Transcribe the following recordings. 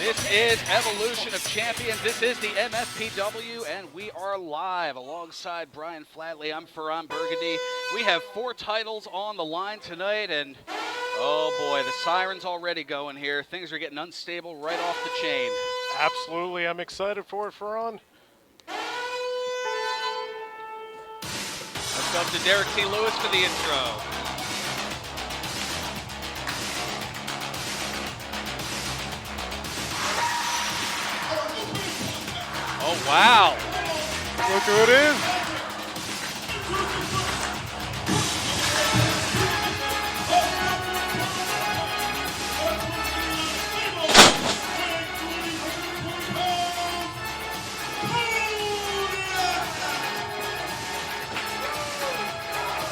This is Evolution of Champions. This is the MFPW, and we are live alongside Brian Flatley. I'm Ferran Burgundy. We have 4 titles on the line tonight, and oh boy, the siren's already going here. Things are getting unstable right off the chain. Absolutely, I'm excited for it, Ferran. Let's go up to Derek T. Lewis for the intro. Oh, wow. Look who it is.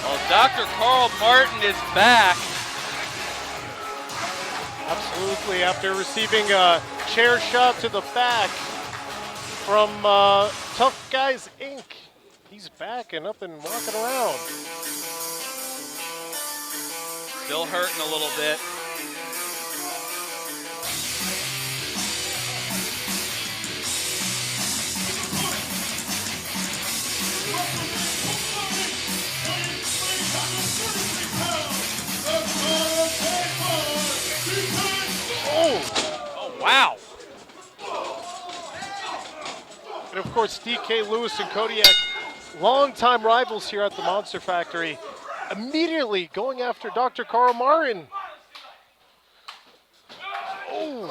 Well, Dr. Carl Martin is back. Absolutely, after receiving a chair shot to the back from Tough Guys Inc. He's back and up and walking around. Still hurting a little bit. Oh, wow. And of course, DK Lewis and Kodiak, longtime rivals here at the Monster Factory, immediately going after Dr. Carl Martin. Oh.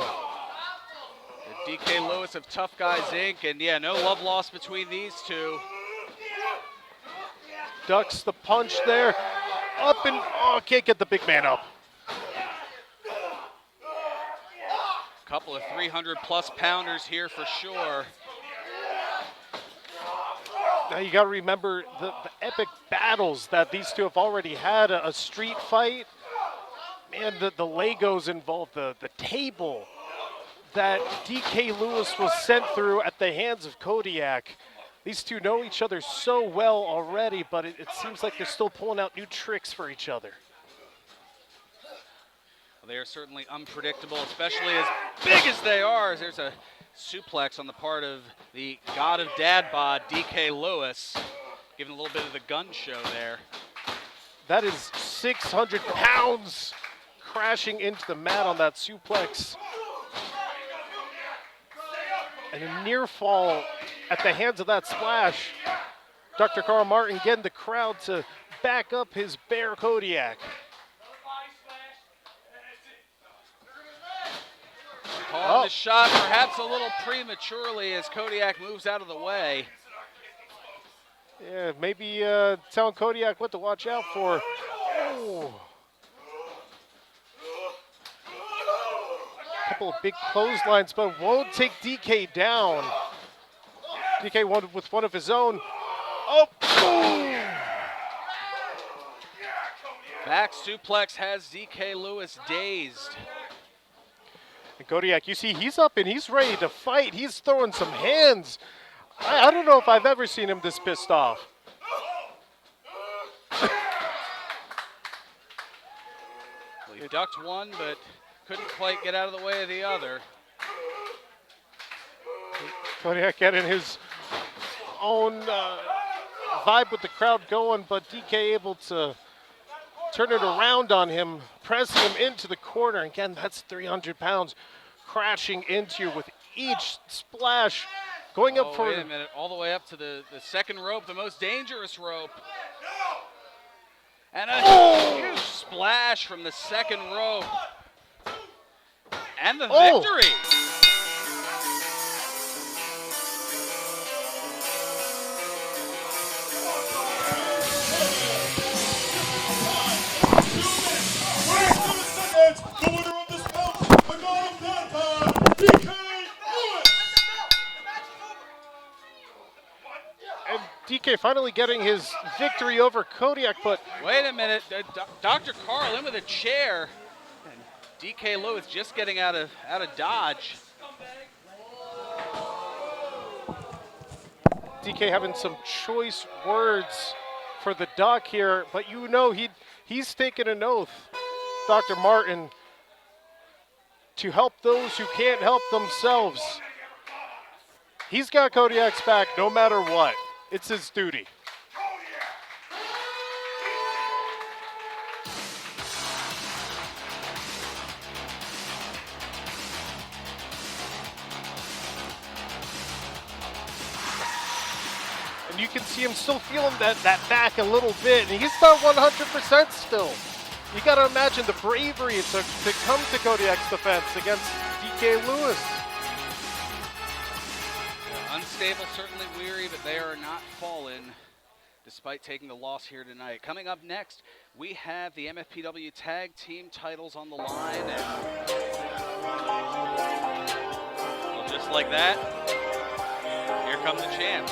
DK Lewis of Tough Guys Inc. And yeah, no love lost between these two. Ducks the punch there. Up and, oh, can't get the big man up. Couple of 300-plus pounders here for sure. Now you got to remember the epic battles that these two have already had. A street fight, man, the Legos involved, the table that DK Lewis was sent through at the hands of Kodiak. These two know each other so well already, but it seems like they're still pulling out new tricks for each other. Well, they are certainly unpredictable, especially as big as they are. There's a suplex on the part of the god of dad bod, DK Lewis, giving a little bit of the gun show there. That is 600 pounds crashing into the mat on that suplex. And a near fall at the hands of that splash. Dr. Carl Martin getting the crowd to back up his bear Kodiak. Calling the shot perhaps a little prematurely as Kodiak moves out of the way. Yeah, maybe telling Kodiak what to watch out for. Oh. Couple of big clotheslines, but won't take DK down. DK with one of his own. Oh, boom! Back suplex has DK Lewis dazed. And Kodiak, you see, he's up and he's ready to fight. He's throwing some hands. I don't know if I've ever seen him this pissed off. Well, he ducked one, but couldn't quite get out of the way of the other. Kodiak getting his own vibe with the crowd going, but DK able to turn it around on him, pressing him into the corner. Again, that's 300 pounds crashing into you with each splash. Going up for... Wait a minute, all the way up to the second rope, the most dangerous rope. And a huge splash from the second rope. And the victory. The winner of this bout, the god of that time, DK Lewis. And DK finally getting his victory over Kodiak, but... Wait a minute, Dr. Carl in with a chair. And DK Lewis just getting out of dodge. DK having some choice words for the doc here, but you know he's taken an oath, Dr. Martin, to help those who can't help themselves. He's got Kodiak's back no matter what. It's his duty. And you can see him still feeling that back a little bit, and he's not 100% still. You got to imagine the bravery it took to come to Kodiak's defense against DK Lewis. Yeah, unstable, certainly weary, but they are not fallen despite taking the loss here tonight. Coming up next, we have the MFPW Tag Team titles on the line. And well, just like that, here come the champs.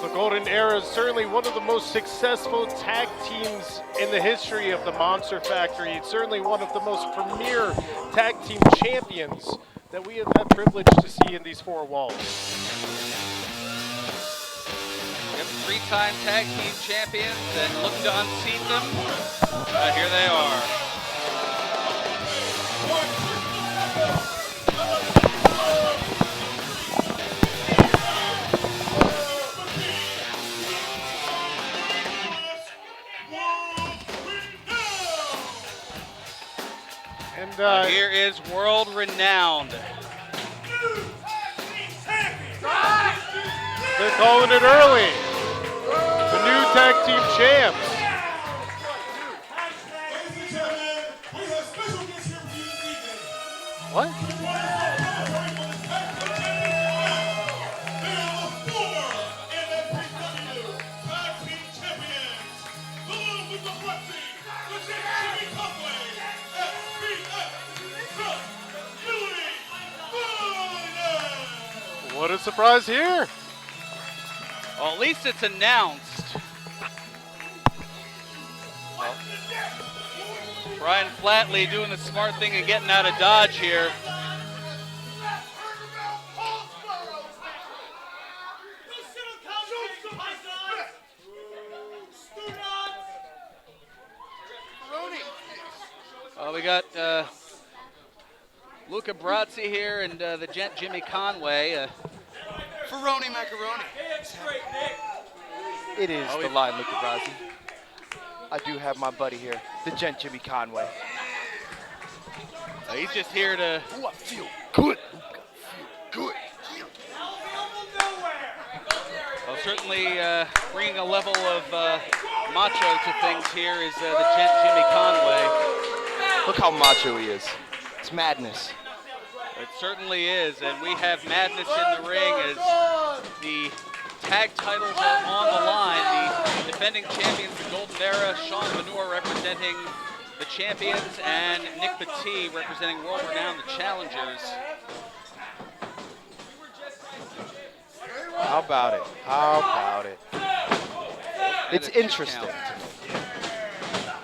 The Golden Era is certainly one of the most successful tag teams in the history of the Monster Factory. It's certainly one of the most premier tag team champions that we have had privilege to see in these four walls. Yep, three-time tag team champions and looking to unseat them. Here they are. And here is world-renowned. they're calling it early. The new tag team champs. Ladies and gentlemen, we have special guests here for you this evening. What? They are the former MFPW Tag Team Champions. The one with the Brexy, the Jimmy Conway, FBF, Billy Bonnett. What a surprise here. Well, at least it's announced. Well, Brian Flatley doing the smart thing and getting out of Dodge here. We got Luca Brazzi here and the gent Jimmy Conway. Ferroni macaroni. It is Oh, the he- line, Luca Brasi. I do have my buddy here, the gent Jimmy Conway. He's just here to Ooh, I feel good, Luca. Feel good. well, certainly bringing a level of macho to things here is the gent Jimmy Conway. Look how macho he is. It's madness. It certainly is, and we have madness in the ring as the tag titles are on the line. The defending champions, the Golden Era, Sean Manure representing the champions, and Nick Petit representing World Renowned, the challengers. How about it? How about it? It's And a 2 interesting. count.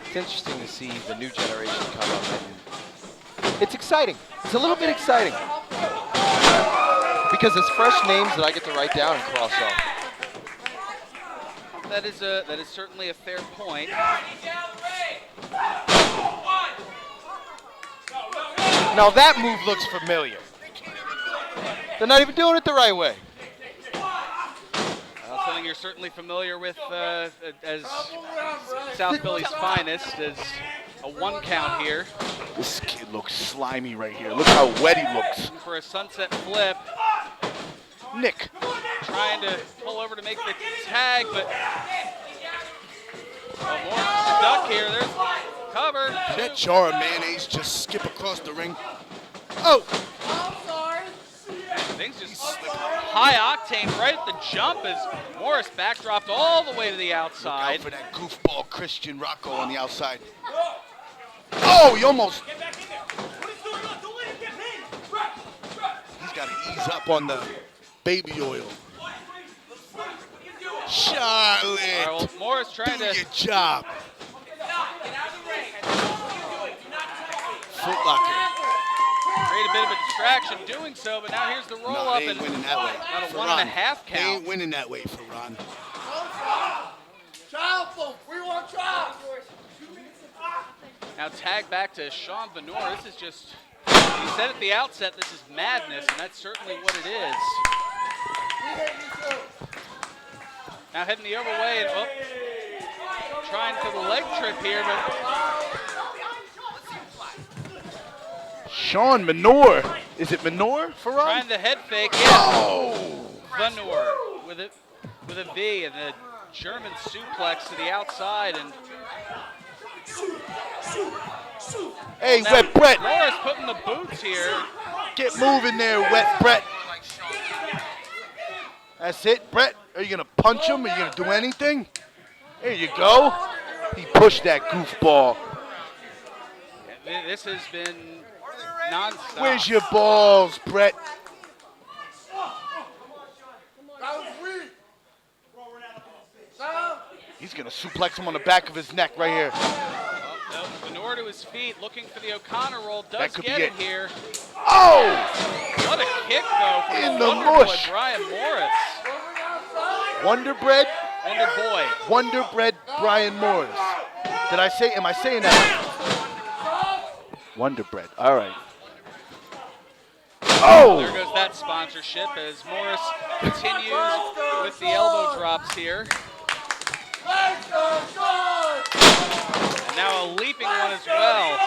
It's interesting to see the new generation come up, and it's exciting. It's a little bit exciting because it's fresh names that I get to write down and cross off. That is certainly a fair point. Now that move looks familiar. They're not even doing it the right way. Something you're certainly familiar with as South Philly's finest, as a 1 count here. This kid looks slimy right here. Look how wet he looks. For a sunset flip, Nick. trying to pull over to make the tag, but more stuck here. There's cover. Did that jar of mayonnaise just skip across the ring? Oh! They things just high octane right at the jump as Morris backdropped all the way to the Look out outside. for that goofball Christian Rocco on the outside. Oh, he almost. He's got to ease up on the baby oil. Charlotte, All right, well, Morris trying do to your job. Foot Locker. create a bit of a distraction doing so, but now here's the roll No, up they ain't and winning that way. about a For 1.5 Ron. count. They ain't winning that way for Ron. Now tag back to Sean Venor. This is just, he said at the outset, this is madness, and that's certainly what it is. Now heading the other way, and trying for the leg trip here, but Sean Menor. Is it Menor for Ron? trying the head fake. Yeah, Oh! Venor with a V and the German suplex to the outside, and Hey, now Wet Brett. Morris putting the boots here. Get moving there, Wet Brett. That's it, Brett. Are you going to punch him? Are you going to do anything? There you go. He pushed that goofball. This has been nonstop. Where's your balls, Brett? He's going to suplex him on the back of his neck right here. Venor to his feet, looking for the O'Connor roll. That Does could get be it it. here. Oh! What a kick, though, from In the the Wonder Boy, mush. Brian Morris. Wonder Bread? Wonder Boy. Wonder Bread Brian Morris. Am I saying that? Wonder Bread. All right. There Oh! goes that sponsorship as Morris continues with the elbow drops here. And now a leaping one as well.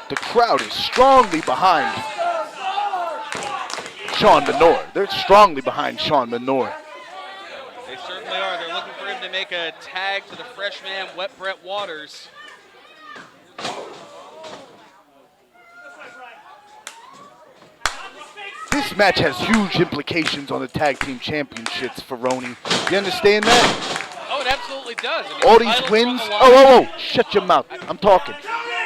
The crowd is strongly behind Sean Menor. They're strongly behind Sean Menor. They certainly are. They're looking for him to make a tag to the freshman, Wet Brett Waters. This match has huge implications on the tag team championships for Roni. You understand that? Oh, it absolutely does. I mean, All the these title's wins. on the line. Oh, shut your mouth. I'm talking.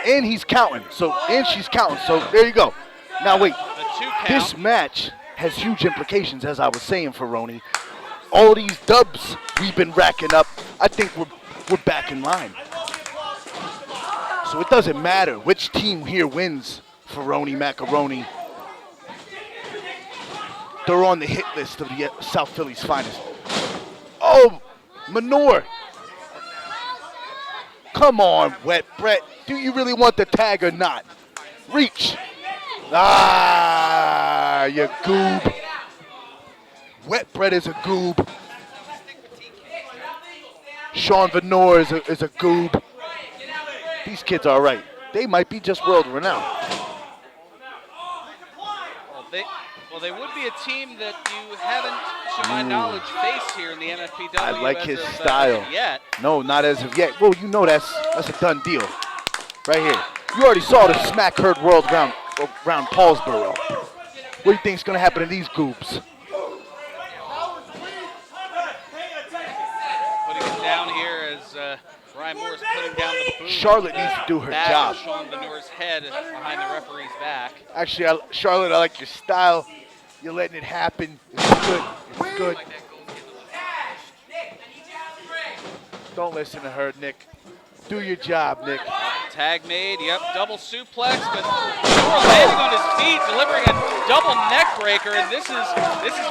And he's counting. And she's counting. So there you go. Now wait. The 2 count. This match has huge implications, as I was saying, for Roni. All these dubs we've been racking up, I think we're back in line. So it doesn't matter which team here wins for Roni Macaroni. They're on the hit list of the South Philly's finest. Oh, Menor. Come on, Wet Brett. Do you really want the tag or not? Reach. Ah, you goob. Wet Brett is a goob. Sean Venor is a goob. These kids are right. They might be just world renowned. Well, they would be a team that you haven't, to my knowledge, faced here in the MFPW. I like as his of, style. Yet. No, not as of yet. Well, you know that's a done deal. Right here. You already saw the smack heard world around Paulsboro. What do you think's gonna happen to these goobs? Putting it down here as Brian Morris putting down the boot. Charlotte needs to do her Back job. of Sean Venor's head behind the referee's back. Actually, Charlotte, I like your style. You're letting it happen. It's good. It's good. Don't listen to her, Nick. Do your job, Nick. Tag made, yep, double suplex, but Venor landing on his feet, delivering a double neck breaker, and this is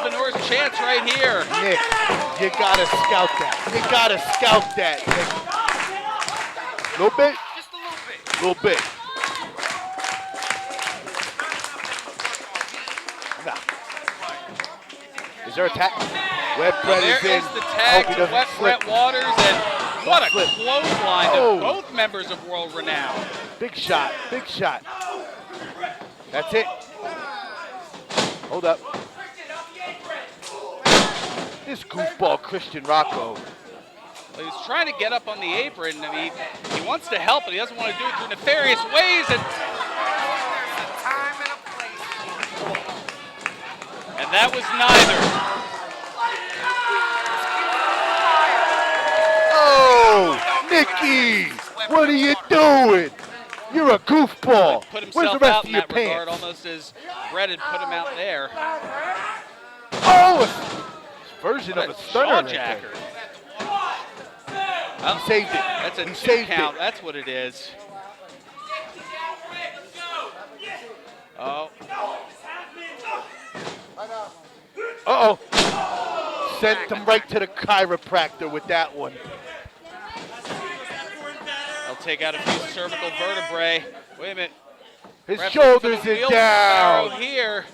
Venor's chance right here. Nick, you gotta scout that. You gotta scout that, Nick. Little bit? Just a little bit. Little bit. Nah. Is there a tag? Wet Brett There is in. is the I tag hope he to doesn't Wet slip. Brett Waters, and what a slip. clothesline Oh. to both members of World Renown. Big shot. Big shot. That's it. Hold up. This goofball Christian Rocco. He was trying to get up on the apron. I mean, he wants to help, but he doesn't want to do it through nefarious ways. And And that was neither. Oh, Nikki, what are you doing? You're a goofball. Put Where's the himself rest out of in your that regard, pants? almost as Brett had put him out there. Oh, a version What of a a stunner right there. jawjacker. He saved it. That's a He 2 saved count. it. That's what it is. Oh, Uh-oh. Sent him right to the chiropractor with that one. they'll take out a few cervical vertebrae. Wait a minute. His Ref looking for shoulders the are wheelbarrow down. here.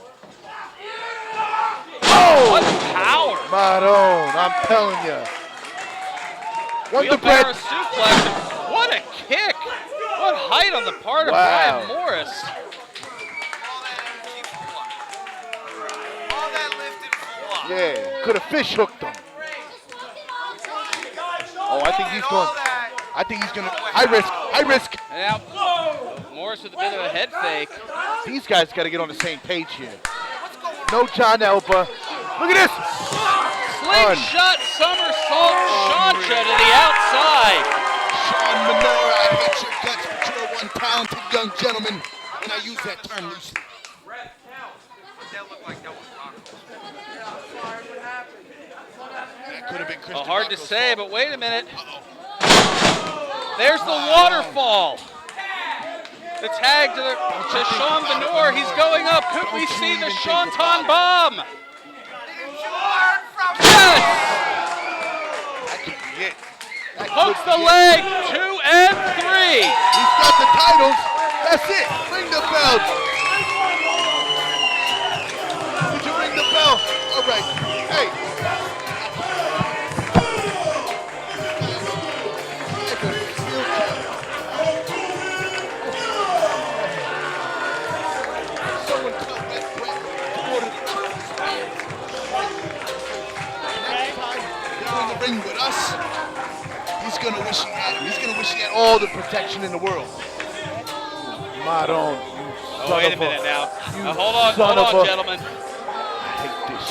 Oh! What power! Maron, I'm telling you. Wonder Wheelbarrow Bread. suplex. What a kick! What height on the part Wow. of Brian Morris. Yeah, could have fish hooked him. Oh, I think he's going. I think he's going to. High risk. And now Morris with a bit of a head fake. These guys got to get on the same page here. No John Elba. Look at this. Slingshot somersault Chancha to the outside. Sean Menorah, I hate your guts, but you're one talented young gentleman, and I use that term loosely. That could have been Christian Hard to Rocco's say, fault. but wait a minute. Uh-oh. There's the waterfall. The tag to Sean Benor. He's going up. Could we see the Shanton bomb? Yes! That could be it. That Hooks could the be it. leg. 2 and 3. He's got the titles. That's it. Ring the bell. Did you ring the bell? All right. Hey. Someone tell Red Brett to order the chicken spam. Next time he's in the ring with us, he's gonna wish he had him. He's gonna wish he had all the protection in the world. Maron, you Oh, son wait a of minute now. You Hold son on, of a- gentlemen. I hate this.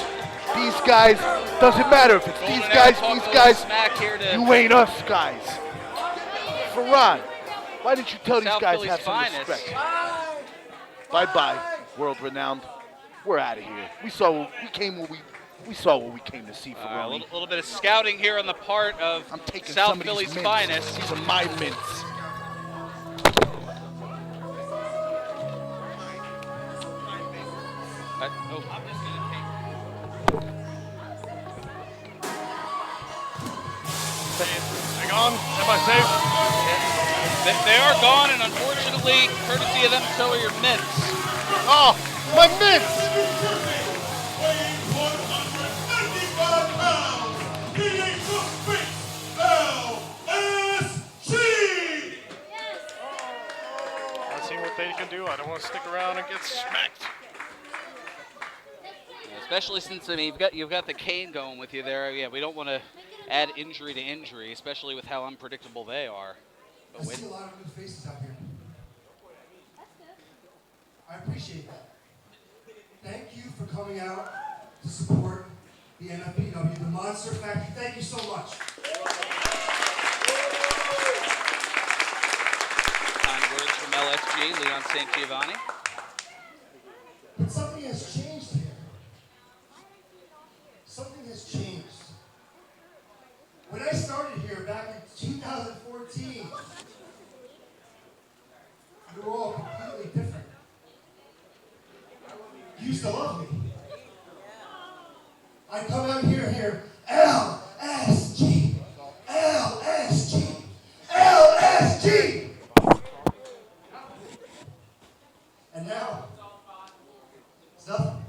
These guys, doesn't matter if it's Golden these Arrow guys, talking these a little guys. Smack here to You ain't us guys. Farhan, why didn't you tell these South guys Philly's have some finest. respect? Bye-bye, world renowned. We're out of here. We saw what we came to see, A Farhan. little bit of scouting here on the part of I'm taking South some of Philly's these mints. finest. These are my mints. Hang on. Am I safe? They are gone, and unfortunately, courtesy of them, so are your mints. Oh, my mints! Weighing 195 pounds, he ain't the big LSG! Let's see what they can do. I don't want to stick around and get smacked. Especially since you've got the cane going with you there. Yeah, we don't want to add injury to injury, especially with how unpredictable they are. I But see a lot of new faces out here. I appreciate that. Thank you for coming out to support the MFPW, the Monster Factory. Thank you so much. kind words from LSG, Leon St. Giovanni. But something has changed here. Something has changed. When I started here back in 2014, you were all completely different. You used to love me. I come out here, LSG, LSG, LSG. And now, it's nothing.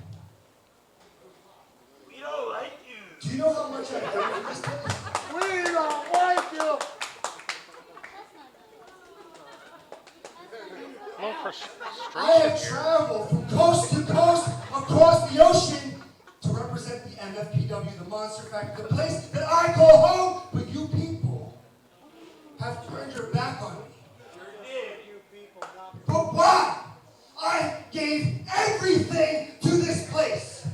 We don't like you. Do you know how much I've done for this place? We don't like you. No I frustration have here. traveled from coast to coast across the ocean to represent the MFPW, the Monster Factory, the place that I call home, but you people have turned your back on me. But why? I gave everything to this place.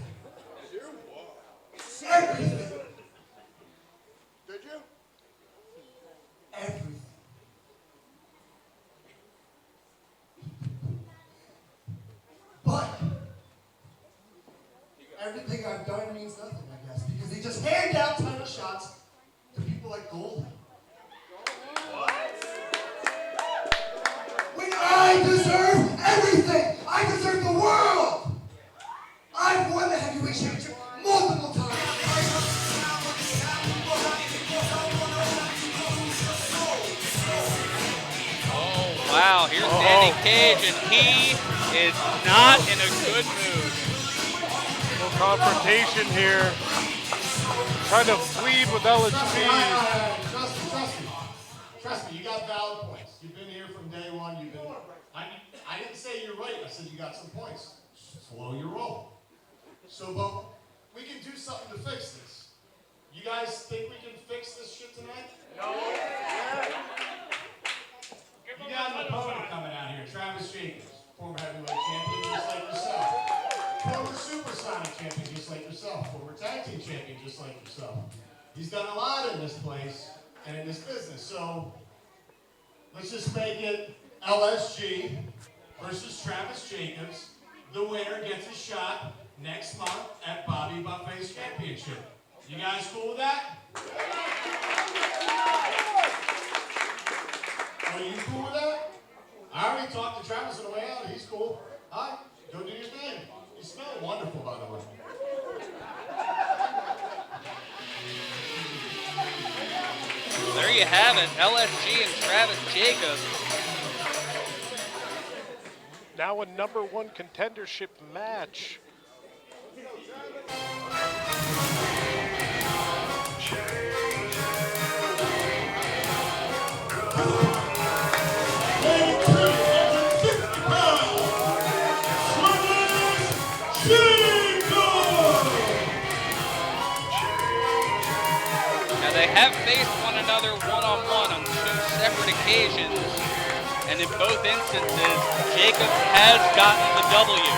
money means nothing, I guess, because they just hand out title shots to people like Goldie. When I deserve everything! I deserve the world! I've won the heavyweight championship multiple times. Oh, wow. Here's Danny Cage, and he is not in a good mood. Little confrontation here. Trying to plead with LHP. Trust me, you got valid points. You've been here from day one. I didn't say you're right. I said you got some points. Slow your roll. So, but we can do something to fix this. You guys think we can fix this shit tonight? No. You got an opponent coming out here, Travis Jacobs, former heavyweight champion, just like yourself. Former supersonic champion, just like yourself. Former tag team champion, just like yourself. He's done a lot in this place and in this business. So let's just make it LSG versus Travis Jacobs. The winner gets a shot next month at Bobby Buffet's championship. You guys cool with that? Are you cool with that? I already talked to Travis on the way out. He's cool. Hi, go do your thing. You smell wonderful, by the way. There you have it, LSG and Travis Jacobs. Now a #1 contendership match. Now they have faced one another one-on-one on 2 separate occasions, and in both instances, Jacobs has gotten the W.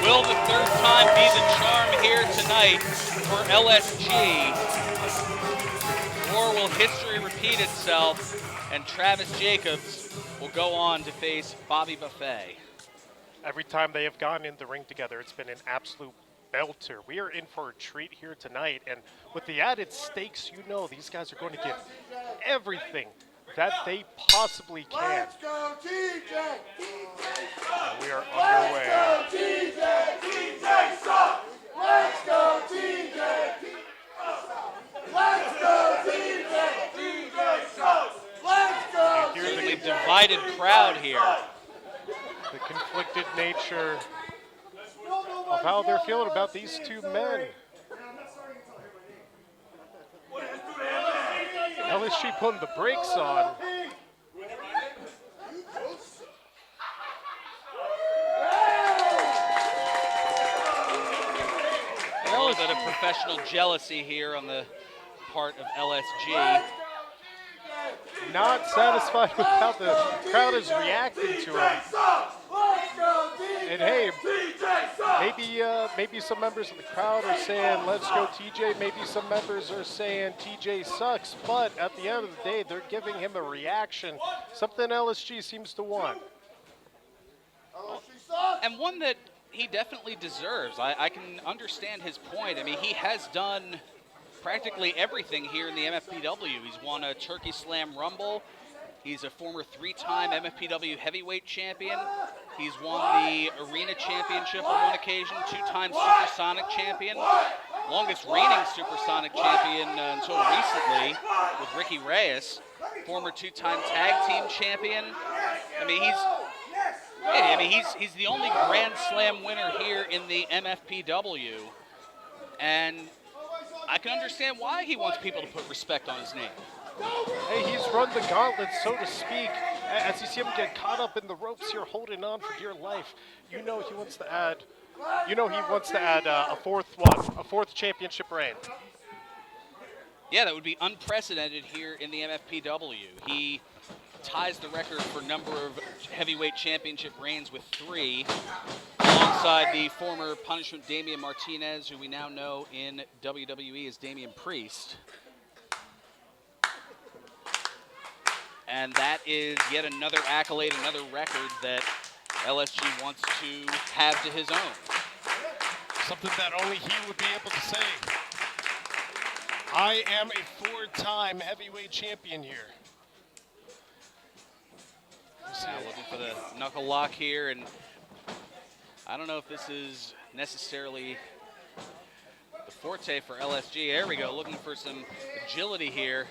Will the third time be the charm here tonight for LSG, or will history repeat itself and Travis Jacobs will go on to face Bobby Buffet? Every time they have gone in the ring together, it's been an absolute belter. We are in for a treat here tonight, and with the added stakes, you know these guys are going to give everything that they possibly can. Let's go, TJ! And we are underway. Let's go, TJ! TJ sucks! Let's go, TJ! Let's go, TJ! TJ sucks! Let's go! Certainly divided crowd here. The conflicted nature of how they're feeling about these two men. LSG putting the brakes on. A little bit of professional jealousy here on the part of LSG. Not satisfied with how the crowd is reacting to him. And hey, maybe some members of the crowd are saying, let's go TJ. Maybe some members are saying TJ sucks. But at the end of the day, they're giving him a reaction, something LSG seems to want. And one that he definitely deserves. I can understand his point. I mean, he has done practically everything here in the MFPW. He's won a Turkey Slam Rumble. He's a former 3-time MFPW heavyweight champion. He's won the Arena Championship on one occasion, 2-time Supersonic champion. Longest reigning Supersonic champion until recently with Ricky Reyes. Former 2-time Tag Team champion. I mean, he's the only Grand Slam winner here in the MFPW. And I can understand why he wants people to put respect on his name. Hey, he's run the gauntlet, so to speak. As you see him get caught up in the ropes here, holding on for dear life, you know he wants to add. A fourth championship reign. Yeah, that would be unprecedented here in the MFPW. He ties the record for number of heavyweight championship reigns with 3, alongside the former Punishment Damian Martinez, who we now know in WWE as Damian Priest. And that is yet another accolade, another record that LSG wants to have to his own. Something that only he would be able to say. I am a 4-time heavyweight champion here. Now looking for the knuckle lock here, and I don't know if this is necessarily the forte for LSG. There we go, looking for some agility here.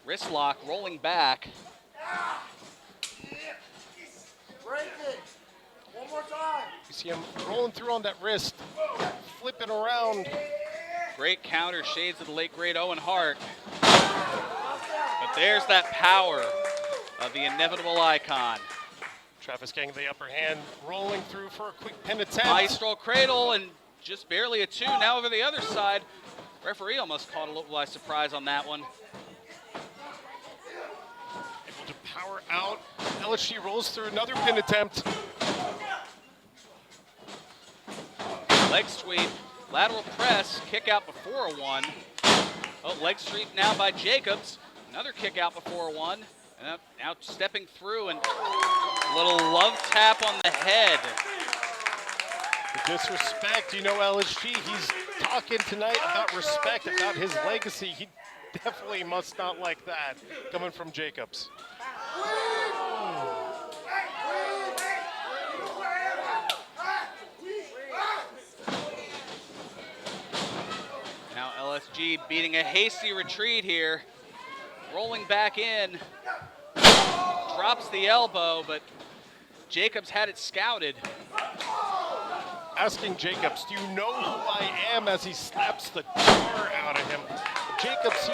Wrist lock, rolling back. Break it. One more time. You see him rolling through on that wrist, flipping around. Great counter, shades of the late great Owen Hart. But there's that power of the inevitable icon. Travis getting the upper hand, rolling through for a quick pin attempt. Maestro cradle and just barely a 2. Now over the other side. Referee almost caught a little by surprise on that one. Able to power out. LSG rolls through another pin attempt. Leg sweep, lateral press, kick out before a 1. Oh, leg sweep now by Jacobs. Another kick out before a 1. And now stepping through and a little love tap on the head. The disrespect, you know, LSG, he's talking tonight about respect, about his legacy. He definitely must not like that coming from Jacobs. Now LSG beating a hasty retreat here. Rolling back in. Drops the elbow, but Jacobs had it scouted. Asking Jacobs, do you know who I am, as he slaps the tar out of him. Jacobs,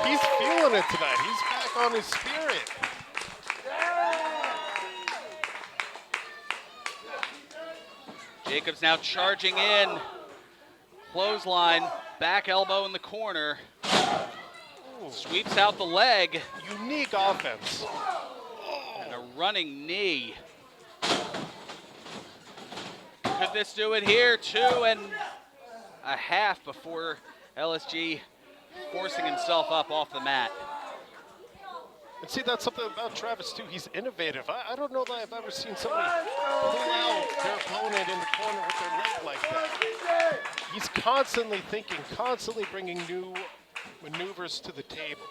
he's feeling it tonight. He's back on his spirit. Jacobs now charging in. Clothesline, back elbow in the corner. Sweeps out the leg. Unique offense. And a running knee. Could this do it here? 2.5 before LSG forcing himself up off the mat. And see, that's something about Travis, too. He's innovative. I don't know that I've ever seen somebody pull out their opponent in the corner with their leg like that. He's constantly thinking, constantly bringing new maneuvers to the table.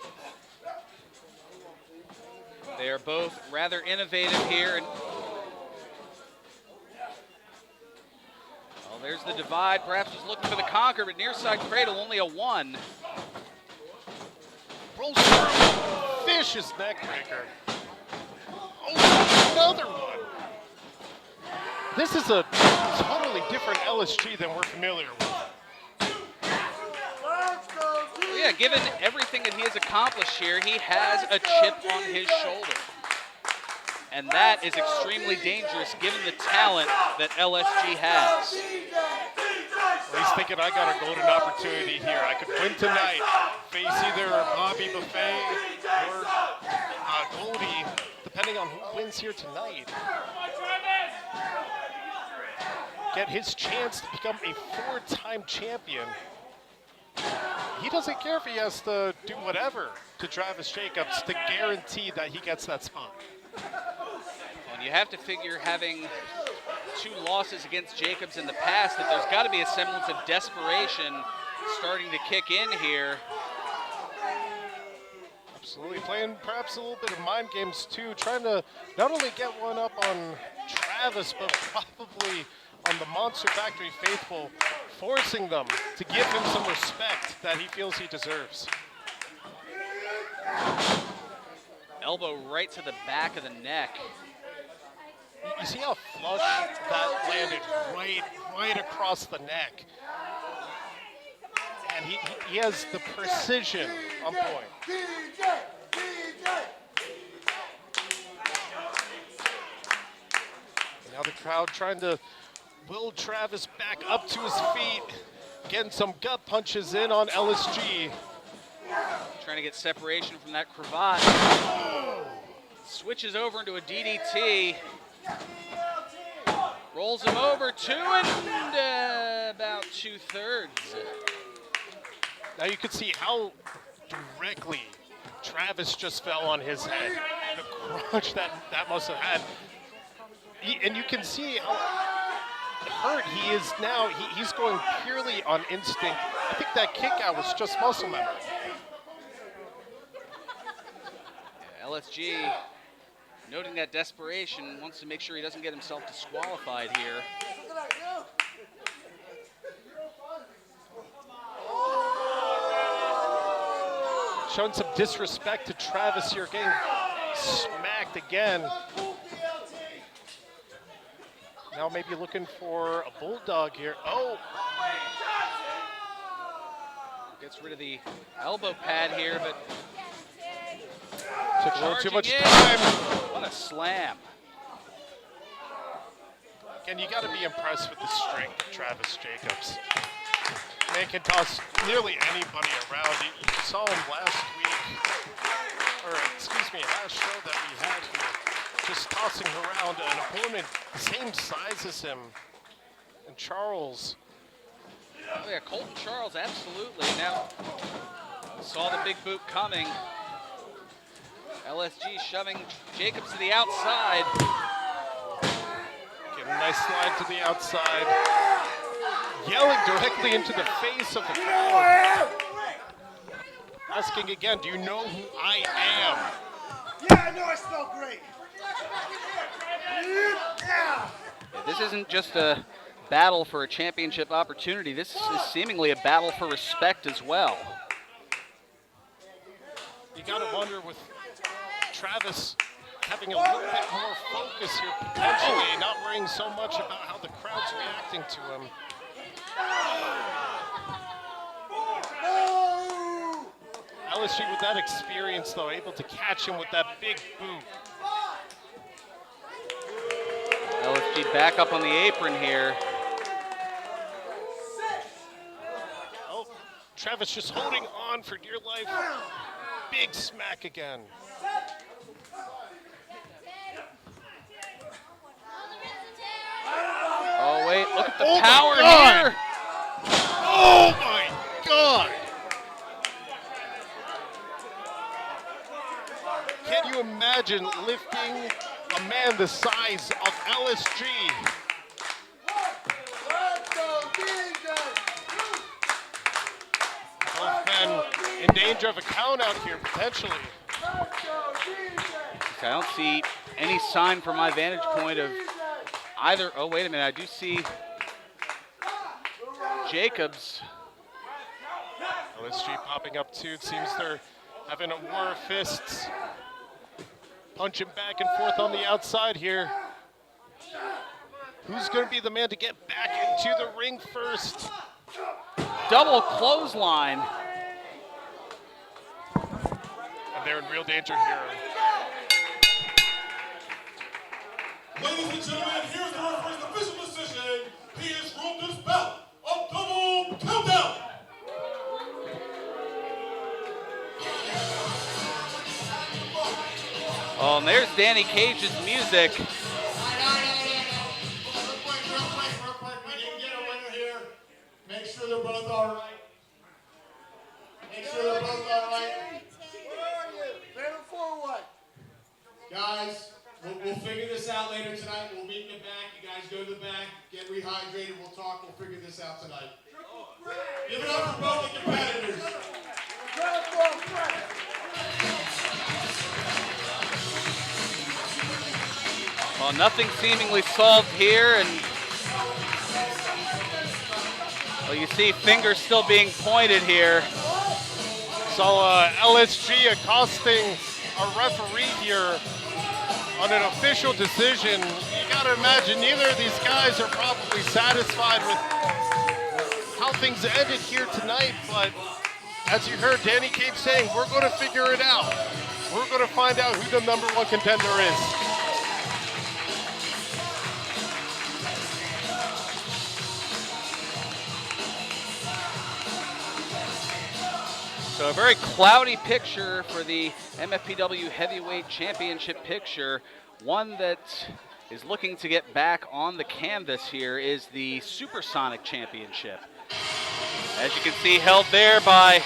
They are both rather innovative here. And well, there's the divide. Perhaps he's looking for the conquer, but near side cradle, only a 1. Rolls through, vicious neck breaker. Oh, another one. This is a totally different LSG than we're familiar with. Well, yeah, given everything that he has accomplished here, he has a chip on his shoulder. And that is extremely dangerous given the talent that LSG has. Well, he's thinking, I got a golden opportunity here. I could win tonight, face either Bobby Buffet or Goldie, depending on who wins here tonight. Get his chance to become a 4-time champion. He doesn't care if he has to do whatever to Travis Jacobs to guarantee that he gets that spot. And you have to figure, having 2 losses against Jacobs in the past, that there's got to be a semblance of desperation starting to kick in here. Absolutely, playing perhaps a little bit of mind games too, trying to not only get one up on Travis, but probably on the Monster Factory faithful, forcing them to give him some respect that he feels he deserves. Elbow right to the back of the neck. You see how flush that landed right across the neck. And he has the precision on point. And now the crowd trying to will Travis back up to his feet, getting some gut punches in on LSG. Trying to get separation from that cravat. Switches over into a DDT. Rolls him over 2 and about 2/3. Now you can see how directly Travis just fell on his head. The crunch that must have had. And you can see how hurt, he is now, he's going purely on instinct. I think that kick out was just muscle memory. Yeah, LSG, noting that desperation, wants to make sure he doesn't get himself disqualified here. Showing some disrespect to Travis here, getting smacked again. Now maybe looking for a bulldog here. Oh! Gets rid of the elbow pad here, but took a little too much in. time. What a slam. And you got to be impressed with the strength of Travis Jacobs. Man can toss nearly anybody around. You saw him last week, or excuse me, last show that we had here, just tossing around an opponent the same size as him. And Charles. Oh yeah, Colton Charles, absolutely. Now, saw the big boot coming. LSG shoving Jacobs to the outside. Give him a nice slide to the outside. Yelling directly into the face of the crowd. Asking again, do you know who I am? Yeah, I know I smell great. Yeah. This isn't just a battle for a championship opportunity. This is seemingly a battle for respect as well. You gotta wonder with Travis having a little bit more focus here, potentially not worrying so much about how the crowd's reacting to him. LSG with that experience though, able to catch him with that big boot. LSG back up on the apron here. Oh, Travis just holding on for dear life. Big smack again. Oh wait, look at the Oh my power God. here. Oh my God! Can you imagine lifting a man the size of LSG? Both men in danger of a count out here, potentially. I don't see any sign from my vantage point of either. Oh, wait a minute. I do see Jacobs. LSG popping up too. It seems they're having a war of fists. Punching back and forth on the outside here. Who's going to be the man to get back into the ring first? Double clothesline. And they're in real danger here. Ladies and gentlemen, here's the referee's official decision. He has ruled this bout a double countdown. Oh, and there's Danny Cage's music. Real quick, we didn't get a winner here. Make sure they're both all right. Make sure they're both all right. Fatal forward. Guys, we'll figure this out later tonight. We'll meet in the back. You guys go to the back, get rehydrated. We'll talk. We'll figure this out tonight. Give it up for both the competitors. Well, nothing seemingly solved here, and well, you see fingers still being pointed here. So LSG accosting a referee here on an official decision. You got to imagine neither of these guys are probably satisfied with how things ended here tonight, but as you heard Danny Cage saying, we're going to figure it out. We're going to find out who the #1 contender is. So a very cloudy picture for the MFPW Heavyweight Championship picture. One that is looking to get back on the canvas here is the Supersonic Championship. As you can see, held there by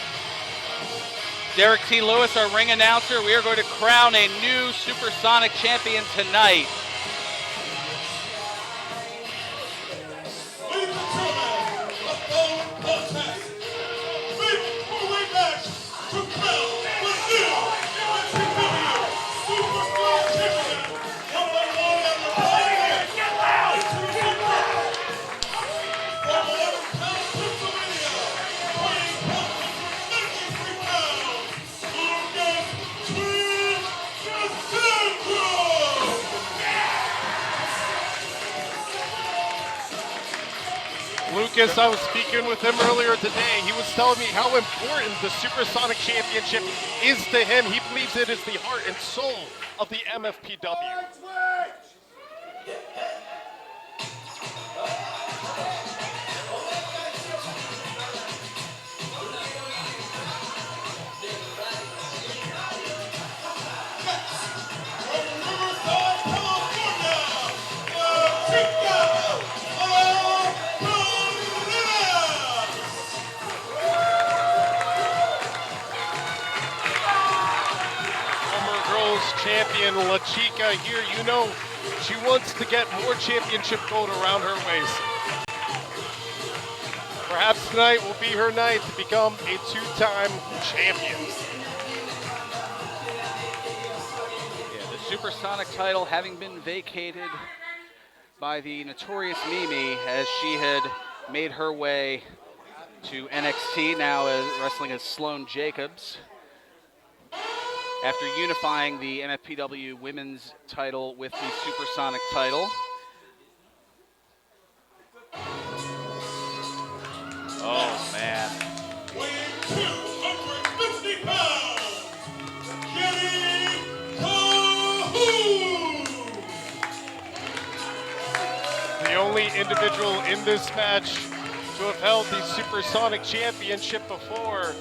Derek T. Lewis, our ring announcer. We are going to crown a new Supersonic champion tonight. to crown the new MFPW Superstar Champion. One by one at the pioneers. From Watertown, Pennsylvania, weighing 193 pounds, Lucas Twin Cassandra. Lucas, I was speaking with him earlier today. He was telling me how important the Supersonic Championship is to him. He believes it is the heart and soul of the MFPW. Former girls champion La Chica here, you know she wants to get more championship gold around her waist. Perhaps tonight will be her night to become a two-time champion. Yeah, the Supersonic title having been vacated by the notorious Mimi as she had made her way to NXT, now wrestling as Sloane Jacobs. After unifying the MFPW women's title with the Supersonic title. Oh, man. Weighing 250 pounds, Kenny Cahoon. The only individual in this match to have held the Supersonic Championship before.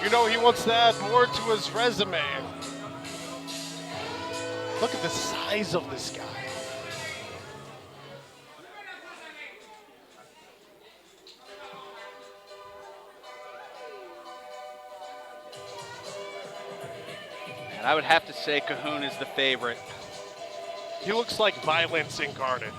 You know he wants to add more to his resume. Look at the size of this guy. And I would have to say Cahoon is the favorite. He looks like violence incarnate.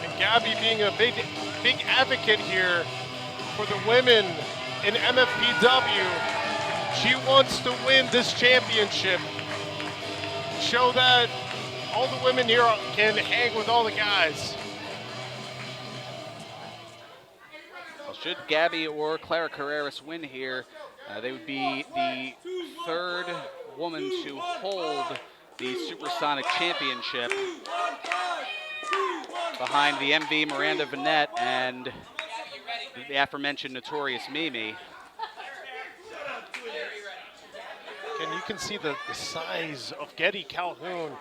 And Gabby being a big advocate here for the women in MFPW. She wants to win this championship. Show that all the women here can hang with all the guys. Well, should Gabby or Clara Carreras win here, they would be the third woman to hold the Supersonic Championship behind the MV Miranda Vanette and the aforementioned Notorious Mimi. And you can see the size of Getty Calhoun.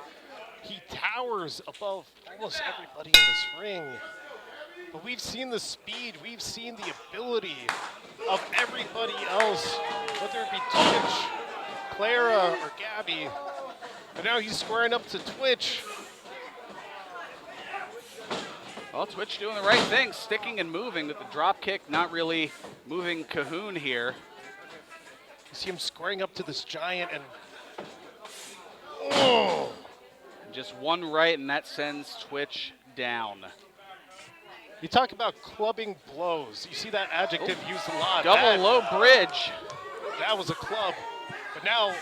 He towers above almost everybody in this ring. But we've seen the speed, we've seen the ability of everybody else, whether it be Twitch, Clara, or Gabby. But now he's squaring up to Twitch. Well, Twitch doing the right thing, sticking and moving, but the drop kick not really moving Cahoon here. You see him squaring up to this giant and oh! Just one right, and that sends Twitch down. You talk about clubbing blows. You see that adjective used a lot. Double low bridge. That was a club. But now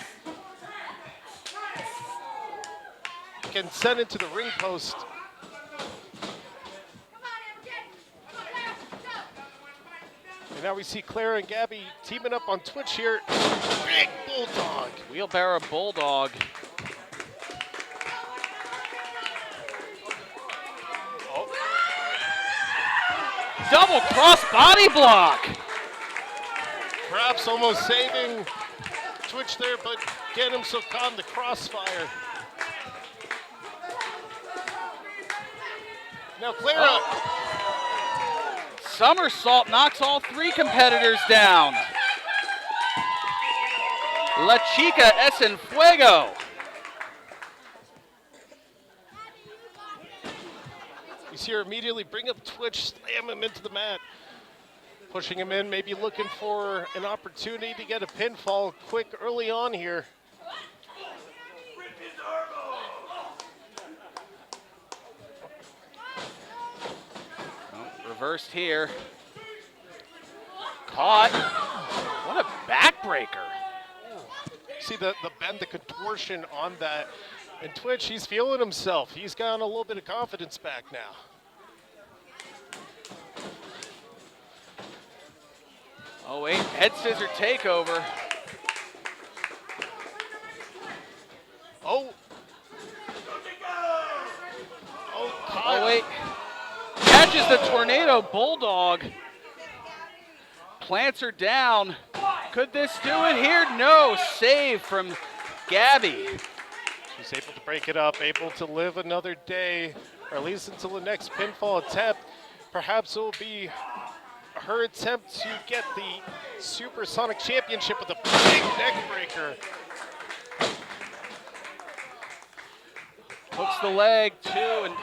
can send it to the ring post. And now we see Clara and Gabby teaming up on Twitch here. Big bulldog. Wheelbarrow bulldog. Double cross body block. Perhaps almost saving Twitch there, but getting him so caught in the crossfire. Now Clara. Somersault knocks all three competitors down. La Chica es en fuego. You see her immediately bring up Twitch, slam him into the mat. Pushing him in, maybe looking for an opportunity to get a pinfall quick early on here. Reversed here. Caught. What a backbreaker. See the bend, the contortion on that. And Twitch, he's feeling himself. He's gotten a little bit of confidence back now. Oh wait, head scissor takeover. Oh. Oh wait. Catches the tornado bulldog. Plants her down. Could this do it here? No. Save from Gabby. She's able to break it up, able to live another day, or at least until the next pinfall attempt. Perhaps it will be her attempt to get the Supersonic Championship with a big neck breaker. Hooks the leg too, and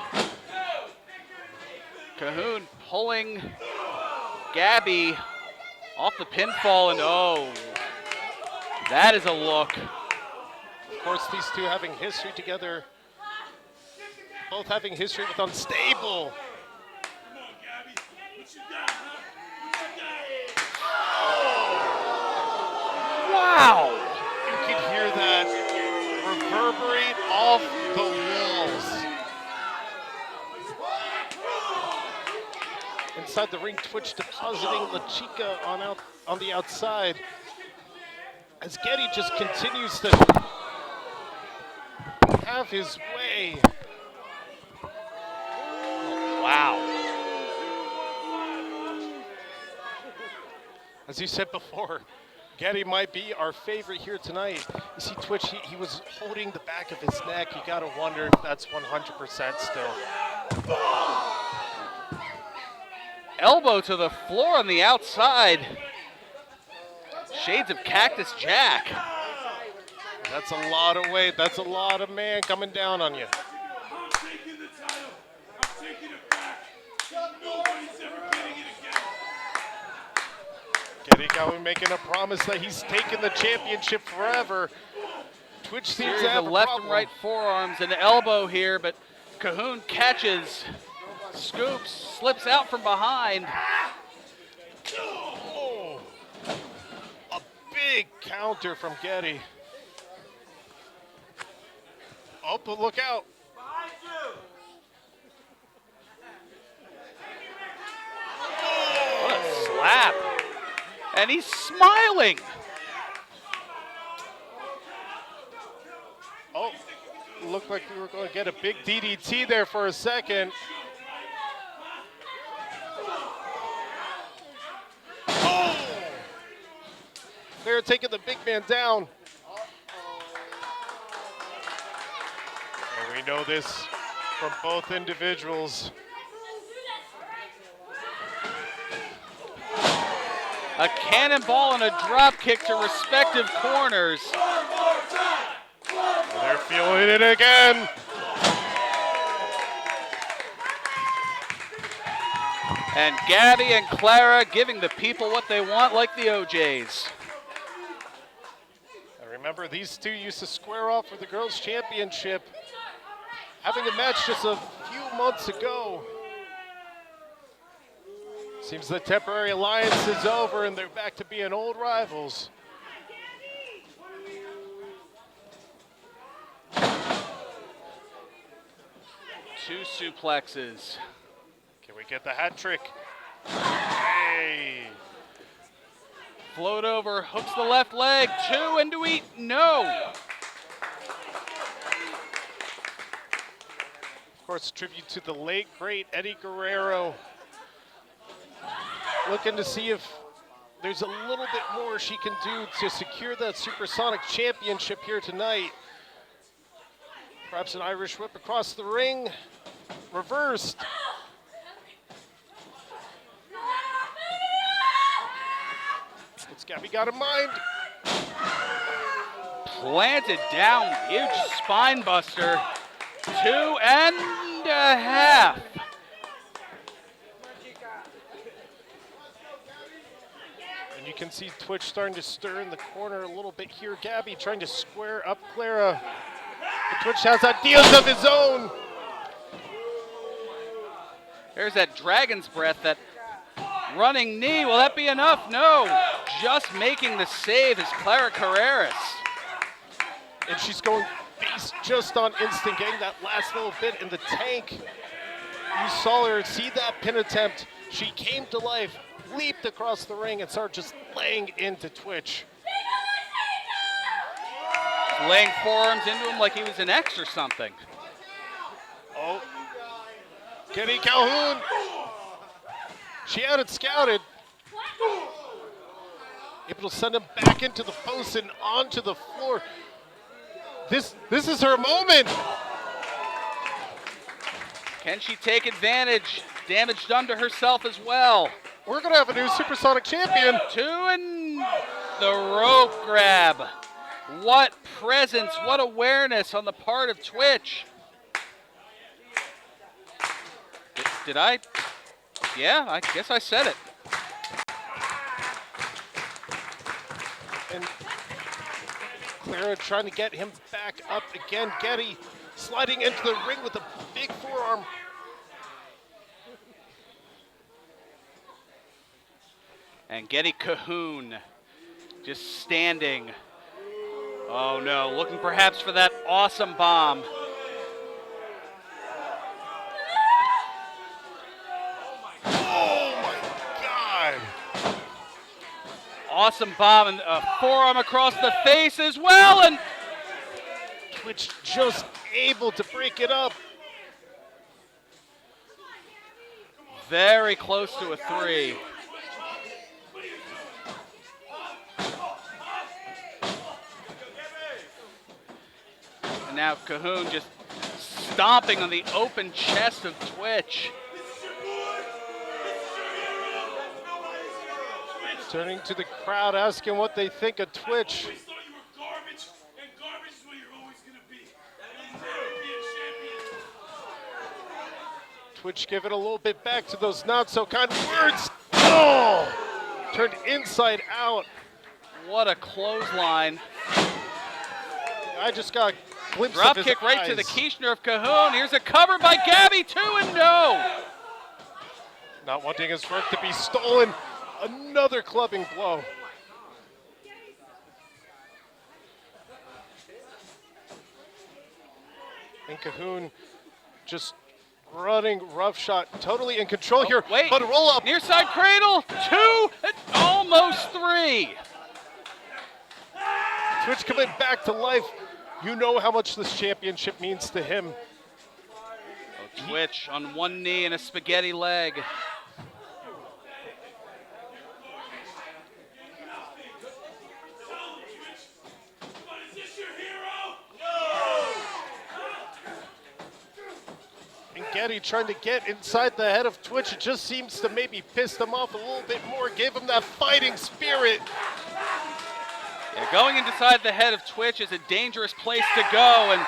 Cahoon pulling Gabby off the pinfall, and oh, that is a look. Of course, these two having history together, both having history with Unstable. Wow! You can hear that reverberate off the walls. Inside the ring, Twitch depositing La Chica on the outside. As Getty just continues to have his way. Wow. As you said before, Getty might be our favorite here tonight. You see Twitch, he was holding the back of his neck. You gotta wonder if that's 100% still. Elbow to the floor on the outside. Shades of Cactus Jack. That's a lot of weight. That's a lot of man coming down on you. I'm taking the title. I'm taking it back. Nobody's ever getting it again. Getty Gawi making a promise that he's taking the championship forever. Twitch seems Series to have of a left problem. and right forearms and elbow here, but Cahoon catches, scoops, slips out from behind. Oh, a big counter from Getty. Oh, but look out. What a slap. And he's smiling. Oh, looked like we were going to get a big DDT there for a second. Oh! They're taking the big man down. And we know this from both individuals. A cannonball and a drop kick to respective corners. They're feeling it again. And Gabby and Clara giving the people what they want, like the OJs. And remember, these two used to square off for the girls' championship, having a match just a few months ago. Seems the temporary alliance is over and they're back to being old rivals. Two suplexes. Can we get the hat trick? Hey! Float over, hooks the left leg, two, and do we? No! Of course, tribute to the late, great Eddie Guerrero. Looking to see if there's a little bit more she can do to secure that Supersonic Championship here tonight. Perhaps an Irish whip across the ring. Reversed. What's Gabby got in mind? Planted down, huge spine buster. 2.5. can see Twitch starting to stir in the corner a little bit here. Gabby trying to square up Clara. But Twitch has ideas of his own. There's that dragon's breath, that running knee. Will that be enough? No. Just making the save is Clara Carreras. And she's going base just on instinct, getting that last little bit in the tank. You saw her see that pin attempt. She came to life, leaped across the ring, and started just laying into Twitch. Laying forearms into him like he was an X or something. Oh, Kenny Calhoun. She had it scouted. Able to send him back into the post and onto the floor. This is her moment. Can she take advantage? Damage done to herself as well. We're gonna have a new Supersonic champion. Two and the rope grab. What presence, what awareness on the part of Twitch. Did I? Yeah, I guess I said it. And Clara trying to get him back up again. Getty sliding into the ring with a big forearm. And Getty Cahoon just standing. Oh no, looking perhaps for that awesome bomb. Oh my God. Awesome bomb and a forearm across the face as well, and Twitch just able to break it up. very close to a 3. And now Cahoon just stomping on the open chest of Twitch. Turning to the crowd, asking what they think of Twitch. always thought you were garbage, and garbage is what you're always gonna be. You'll never be a champion. Twitch giving a little bit back to those not so kind words. Oh! Turned inside out. What a clothesline. I just got a glimpse Drop of his kick right to the eyes. Kirchner of Cahoon. Here's a cover by Gabby, 2 and no. Not wanting his work to be stolen. Another clubbing blow. And Cahoon just running roughshod, totally in control here. Wait, But a roll up. near side cradle, 2, and almost 3. Twitch coming back to life. You know how much this championship means to him. Twitch on one knee and a spaghetti leg. But is this your hero? And Getty trying to get inside the head of Twitch. It just seems to maybe piss him off a little bit more. Gave him that fighting spirit. Yeah, going inside the head of Twitch is a dangerous place to go, and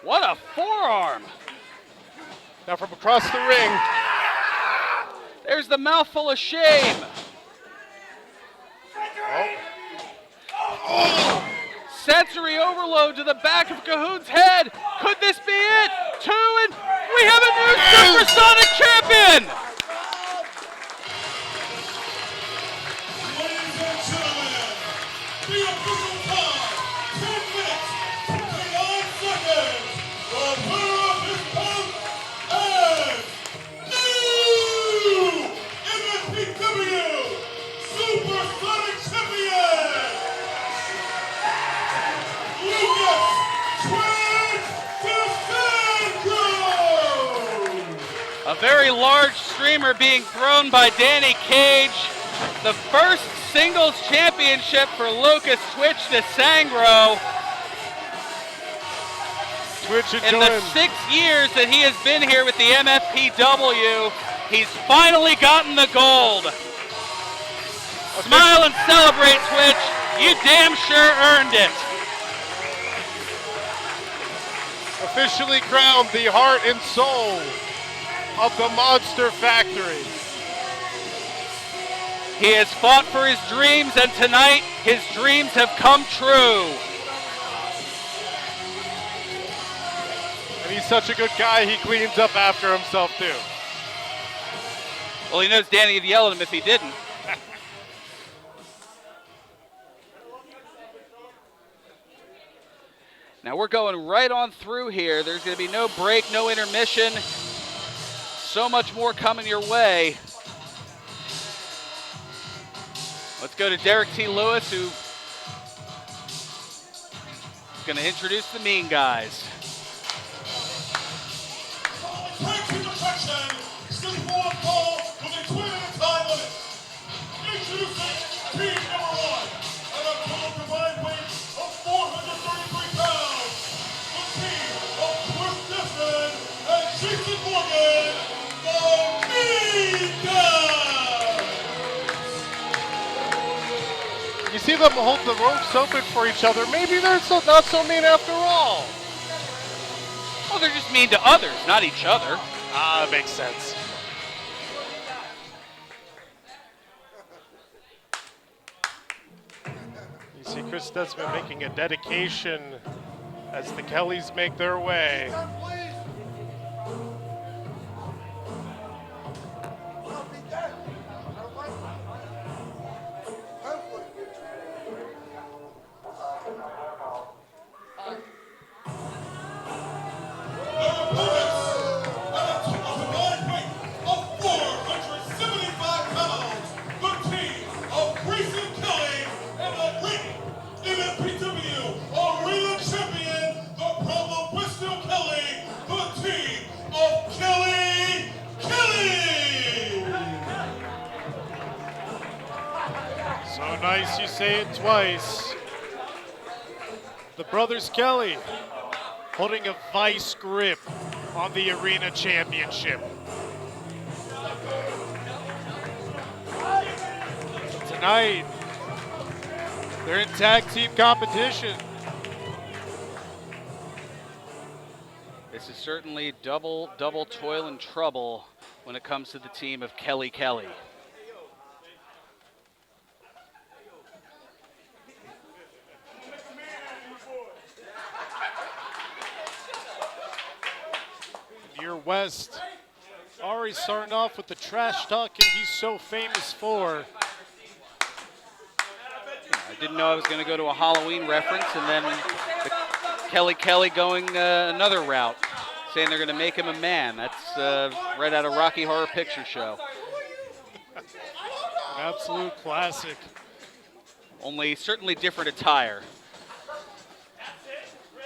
what a forearm. Now from across the ring. There's the mouthful of shame. Sensory overload to the back of Cahoon's head. Could this be it? 2 and we have a new Supersonic champion. Ladies and gentlemen, the official time, 10 minutes, 59 seconds. The winner of this bout is new MFPW Supersonic Champion, Lucas Twitch DeSandro. A very large streamer being thrown by Danny Cage. The first singles championship for Lucas Twitch DeSangro. Twitch In the enjoying. 6 years that he has been here with the MFPW, he's finally gotten the gold. Smile and celebrate, Twitch. You damn sure earned it. Officially crowned the heart and soul of the Monster Factory. He has fought for his dreams, and tonight his dreams have come true. And he's such a good guy, he cleans up after himself too. Well, he knows Danny would yell at him if he didn't. Now we're going right on through here. There's going to be no break, no intermission. So much more coming your way. Let's go to Derek T. Lewis, who's going to introduce the mean guys. Tag team deflection. Simple and Paul with a 2-minute time limit. Introducing team number 1 at a total combined weight of 433 pounds. The team of Chris Desmond and Jason Morgan, the Mean Guys. You see them hold the ropes open for each other. Maybe they're not so mean after all. Well, they're just mean to others, not each other. Ah, makes sense. You see Chris Desmond making a dedication as the Kellys make their way. So nice you say it twice. The brothers Kelly holding a vice grip on the Arena Championship. Tonight, they're in tag team competition. This is certainly double toil and trouble when it comes to the team of Kelly Kelly. Near West, already starting off with the trash talking he's so famous for. I didn't know I was going to go to a Halloween reference, and then the Kelly Kelly going another route, saying they're going to make him a man. That's right out of Rocky Horror Picture Show. An absolute classic. Only certainly different attire.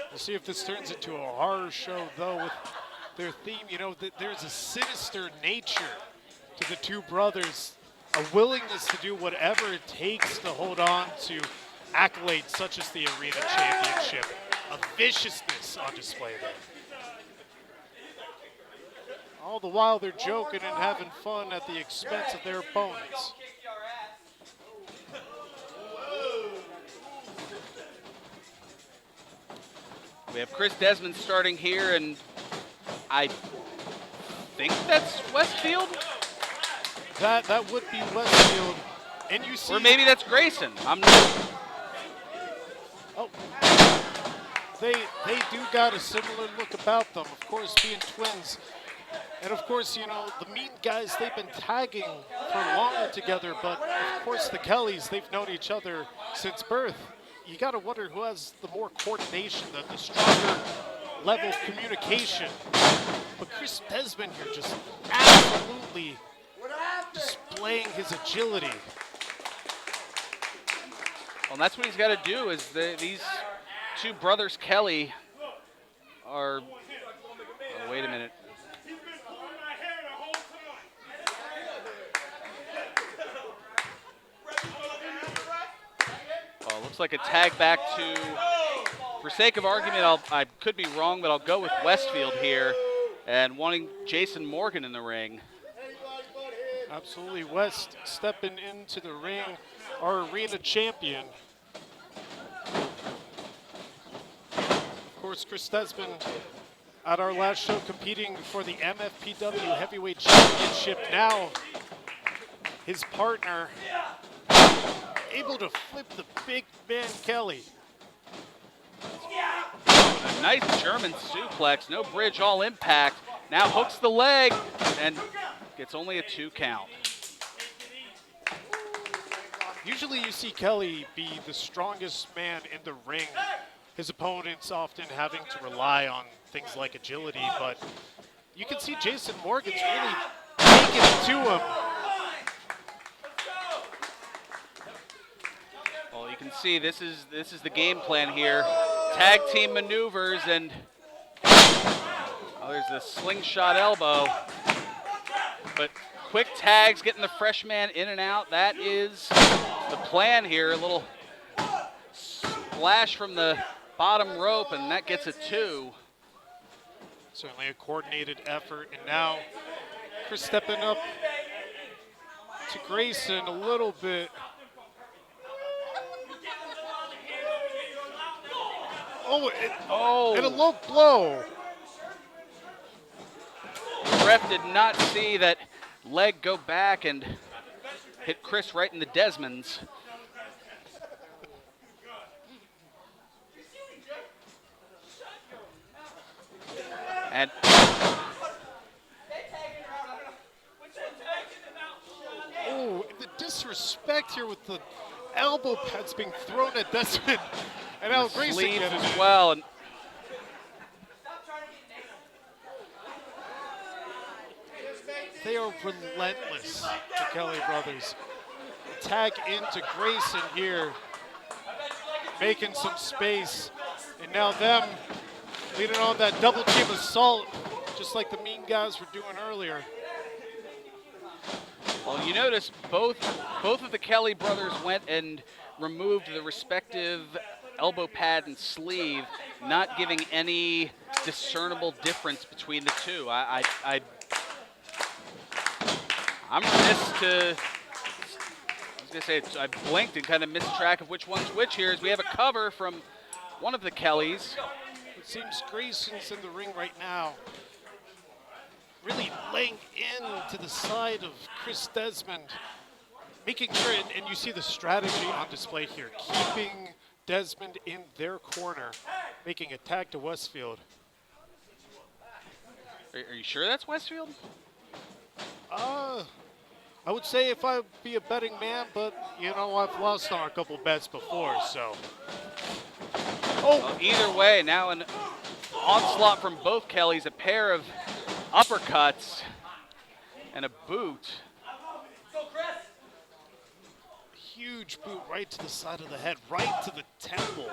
We'll see if this turns into a horror show, though, with their theme. You know, there's a sinister nature to the two brothers, a willingness to do whatever it takes to hold on to accolades such as the Arena Championship. A viciousness on display there. All the while they're joking and having fun at the expense of their opponents. We have Chris Desmond starting here, and I think that's Westfield? That would be Westfield. And you see, Or maybe that's Grayson. I'm not. oh, they do got a similar look about them, of course, being twins. And of course, you know, the Mean Guys, they've been tagging for longer together, but of course the Kellys, they've known each other since birth. You gotta wonder who has the more coordination, the stronger level of communication. But Chris Desmond here just absolutely displaying his agility. Well, that's what he's got to do. Is these two brothers Kelly are? Oh, wait a minute. Oh, looks like a tag back to. For sake of argument, I could be wrong, but I'll go with Westfield here, and wanting Jason Morgan in the ring. Absolutely, West stepping into the ring, our arena champion. Of course, Chris Desmond at our last show competing for the MFPW Heavyweight Championship. Now, his partner able to flip the big man Kelly. A nice German suplex, no bridge, all impact. Now hooks the leg and gets only a 2 count. Usually you see Kelly be the strongest man in the ring. His opponents often having to rely on things like agility, but you can see Jason Morgan's really taking it to him. Well, you can see this is the game plan here. Tag team maneuvers, and there's the slingshot elbow. But quick tags, getting the fresh man in and out. That is the plan here. A little splash from the bottom rope, and that gets a 2. Certainly a coordinated effort, and now Chris stepping up to Grayson a little bit. And a low blow. The ref did not see that leg go back and hit Chris right in the Desmonds. And Oh, the disrespect here with the elbow pads being thrown at Desmond. And now Grayson sleeves getting as it. well. And They are relentless, the Kelly brothers. Tag into Grayson here, making some space. And now them leading on that double team assault, just like the mean guys were doing earlier. well, you notice both of the Kelly brothers went and removed the respective elbow pad and sleeve, not giving any discernible difference between the two. I'm remiss to, I was gonna say, I blinked and kind of missed track of which one's which here, as we have a cover from one of the Kellys. It seems Grayson's in the ring right now, really laying into the side of Chris Desmond, making sure, and you see the strategy on display here, keeping Desmond in their corner, making a tag to Westfield. Are you sure that's Westfield? I would say if I'd be a betting man, but you know, I've lost on a couple bets before, so. Well, either way, now an onslaught from both Kellys, a pair of uppercuts and a boot. Huge boot right to the side of the head, right to the temple.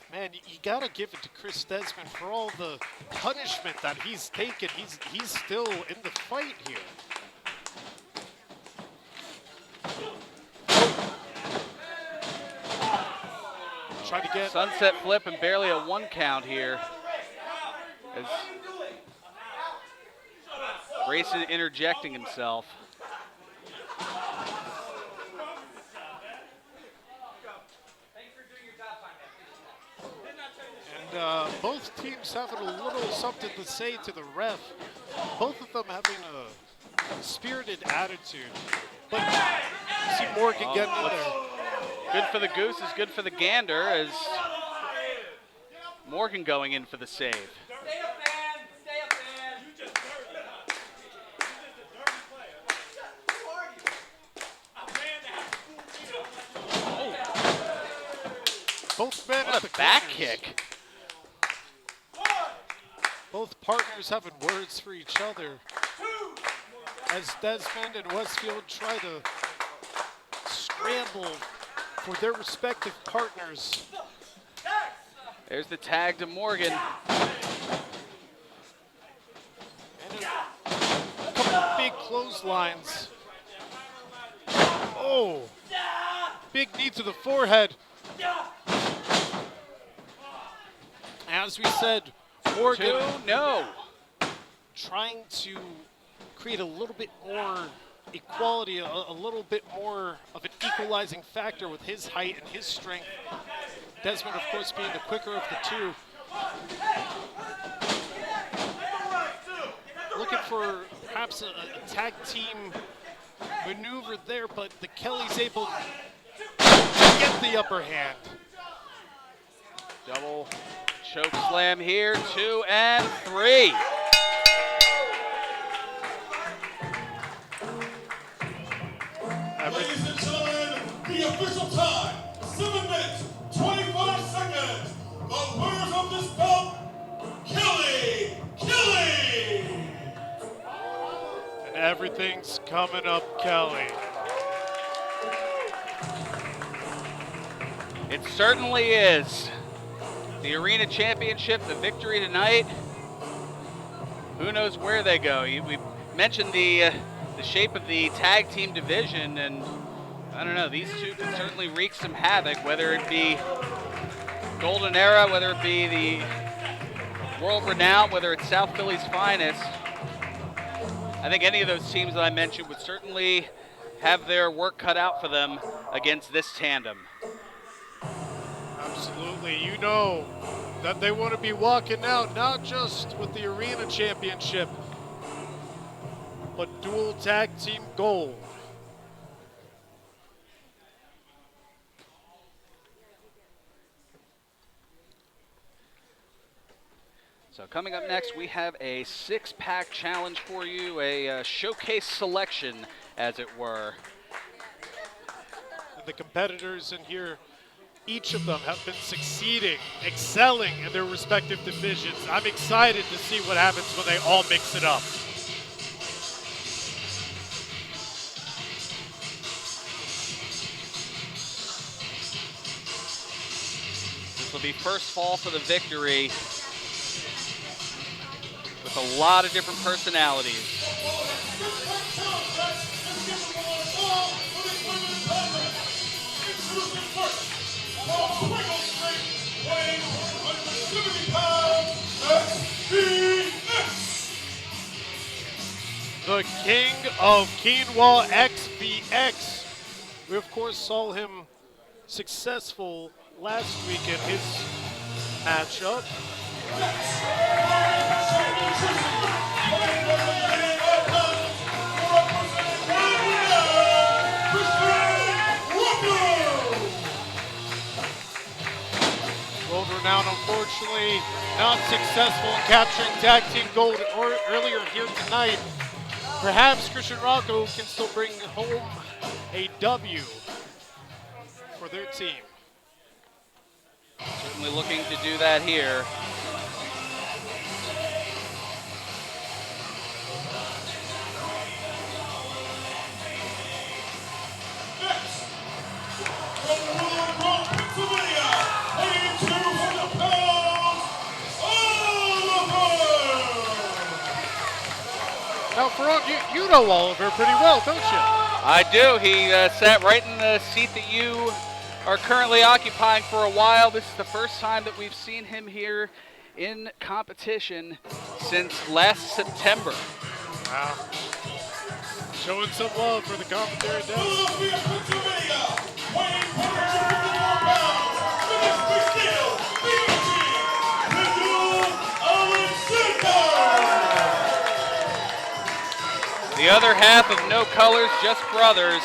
Man, you gotta give it to Chris Desmond for all the punishment that he's taken. He's still in the fight here. Trying to get Sunset flip and barely a 1 count here. As Grayson interjecting himself. and both teams having a little something to say to the ref. Both of them having a spirited attitude. But you see Morgan getting in there. Good for the goose is good for the gander, as Morgan going in for the save. Stay up, man. Stay up, man. You just dirty. You just a dirty player. Who are you? A man that has school. Both men at What the a back corners. kick. Both partners having words for each other. As Desmond and Westfield try to scramble for their respective partners. There's the tag to Morgan. And a couple of big clotheslines. Oh! Big knee to the forehead. As we said, Morgan 2-0. trying to create a little bit more equality, a little bit more of an equalizing factor with his height and his strength. Desmond, of course, being the quicker of the two. Looking for perhaps a tag team maneuver there, but the Kelly's able to get the upper hand. Double choke slam here, 2 and 3. Ladies and gentlemen, the official time, 7 minutes, 25 seconds. The winners of this bout, Kelly. And everything's coming up Kelly. It certainly is. The Arena Championship, the victory tonight. Who knows where they go? We mentioned the shape of the tag team division, and I don't know, these two can certainly wreak some havoc, whether it be Golden Era, whether it be the World Renowned, whether it's South Philly's finest. I think any of those teams that I mentioned would certainly have their work cut out for them against this tandem. Absolutely. You know that they want to be walking out not just with the Arena Championship, but dual tag team gold. So coming up next, we have a 6-pack challenge for you, a showcase selection, as it were. And the competitors in here, each of them have been succeeding, excelling in their respective divisions. I'm excited to see what happens when they all mix it up. This will be first fall for the victory with a lot of different personalities. The king of Quinoa XBX. We, of course, saw him successful last week in his matchup. World Renowned, unfortunately, not successful in capturing tag team gold earlier here tonight. Perhaps Christian Rocco can still bring home a W for their team. Certainly looking to do that here. Next, from Willow Pennsylvania, weighing 200 pounds, Oliver! Now, Farron, you know Oliver pretty well, don't you? I do. He sat right in the seat that you are currently occupying for a while. This is the first time that we've seen him here in competition since last September. Wow. Showing some love for the commentary desk. Philadelphia, Pennsylvania, weighing 154 pounds, Ministry Steel, Alexander! The other half of No Colors, Just Brothers.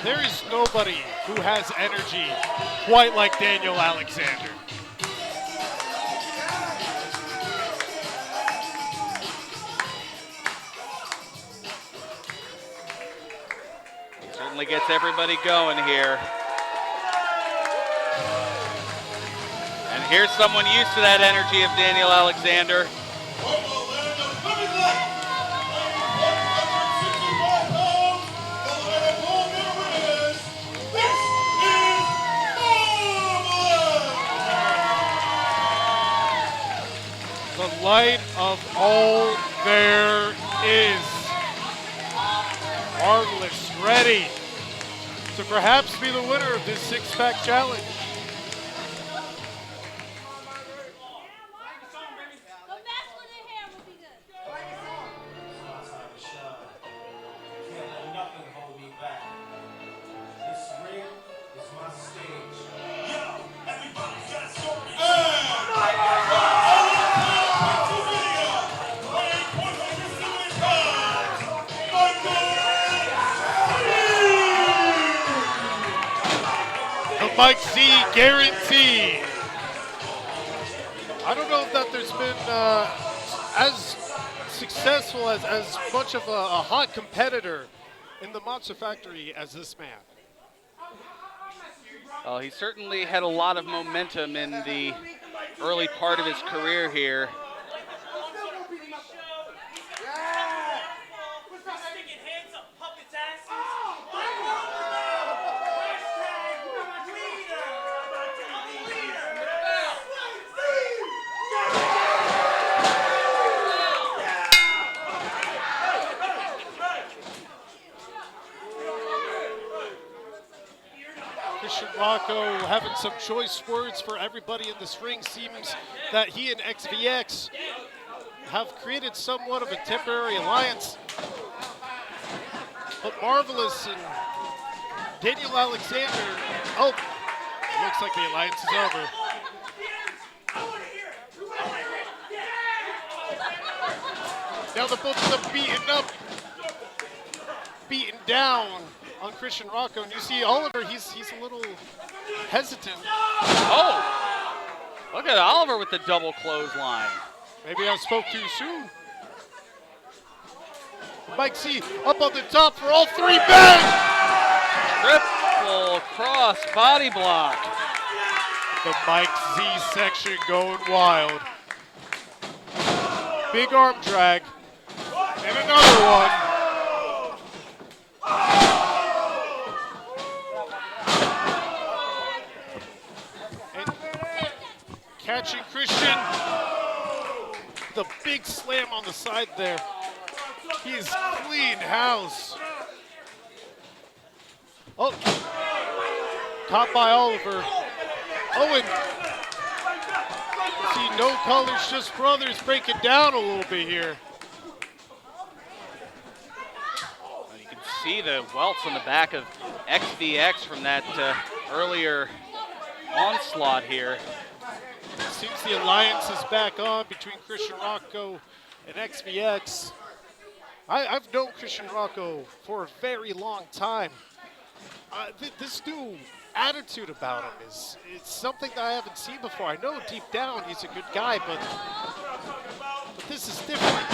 There is nobody who has energy quite like Daniel Alexander. He certainly gets everybody going here. And here's someone used to that energy of Daniel Alexander. From the land of living light, weighing 164 pounds, the light of all their winners, this is Marvelous! The light of all there is. Marvelous, ready to perhaps be the winner of this 6-pack challenge. Go back with the hair would be good. Can't let nothing hold me back. This ring is my stage. Yo, everybody got a story. Pennsylvania, weighing 170 pounds, Michael Mike Z guarantee. I don't know if that there's been as successful as much of a hot competitor in the Monster Factory as this man. He certainly had a lot of momentum in the early part of his career here. Christian Rocco having some choice words for everybody in this ring. Seems that he and XVX have created somewhat of a temporary alliance. But Marvelous and Daniel Alexander, oh, it looks like the alliance is over. Now the both of them beaten down on Christian Rocco, and you see Oliver, he's a little hesitant. Oh! Look at Oliver with the double clothesline. Maybe I spoke too soon. Mike C up on the top for all three, bang! Triple cross body block. The Mike Z section going wild. Big arm drag. And another one. And catching Christian. The big slam on the side there. He is clean house. Oh, caught by Oliver. Owen. See, no colors, just brothers breaking down a little bit here. You can see the welts on the back of XVX from that earlier onslaught here. Seems the alliance is back on between Christian Rocco and XVX. I've known Christian Rocco for a very long time. This new attitude about him it's something that I haven't seen before. I know deep down he's a good guy, but this is different.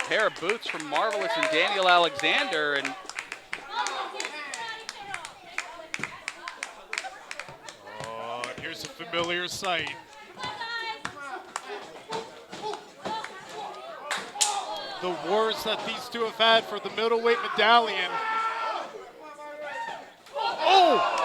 Pair of boots from Marvelous and Daniel Alexander, and here's a familiar sight. The wars that these two have had for the middleweight medallion. Oh!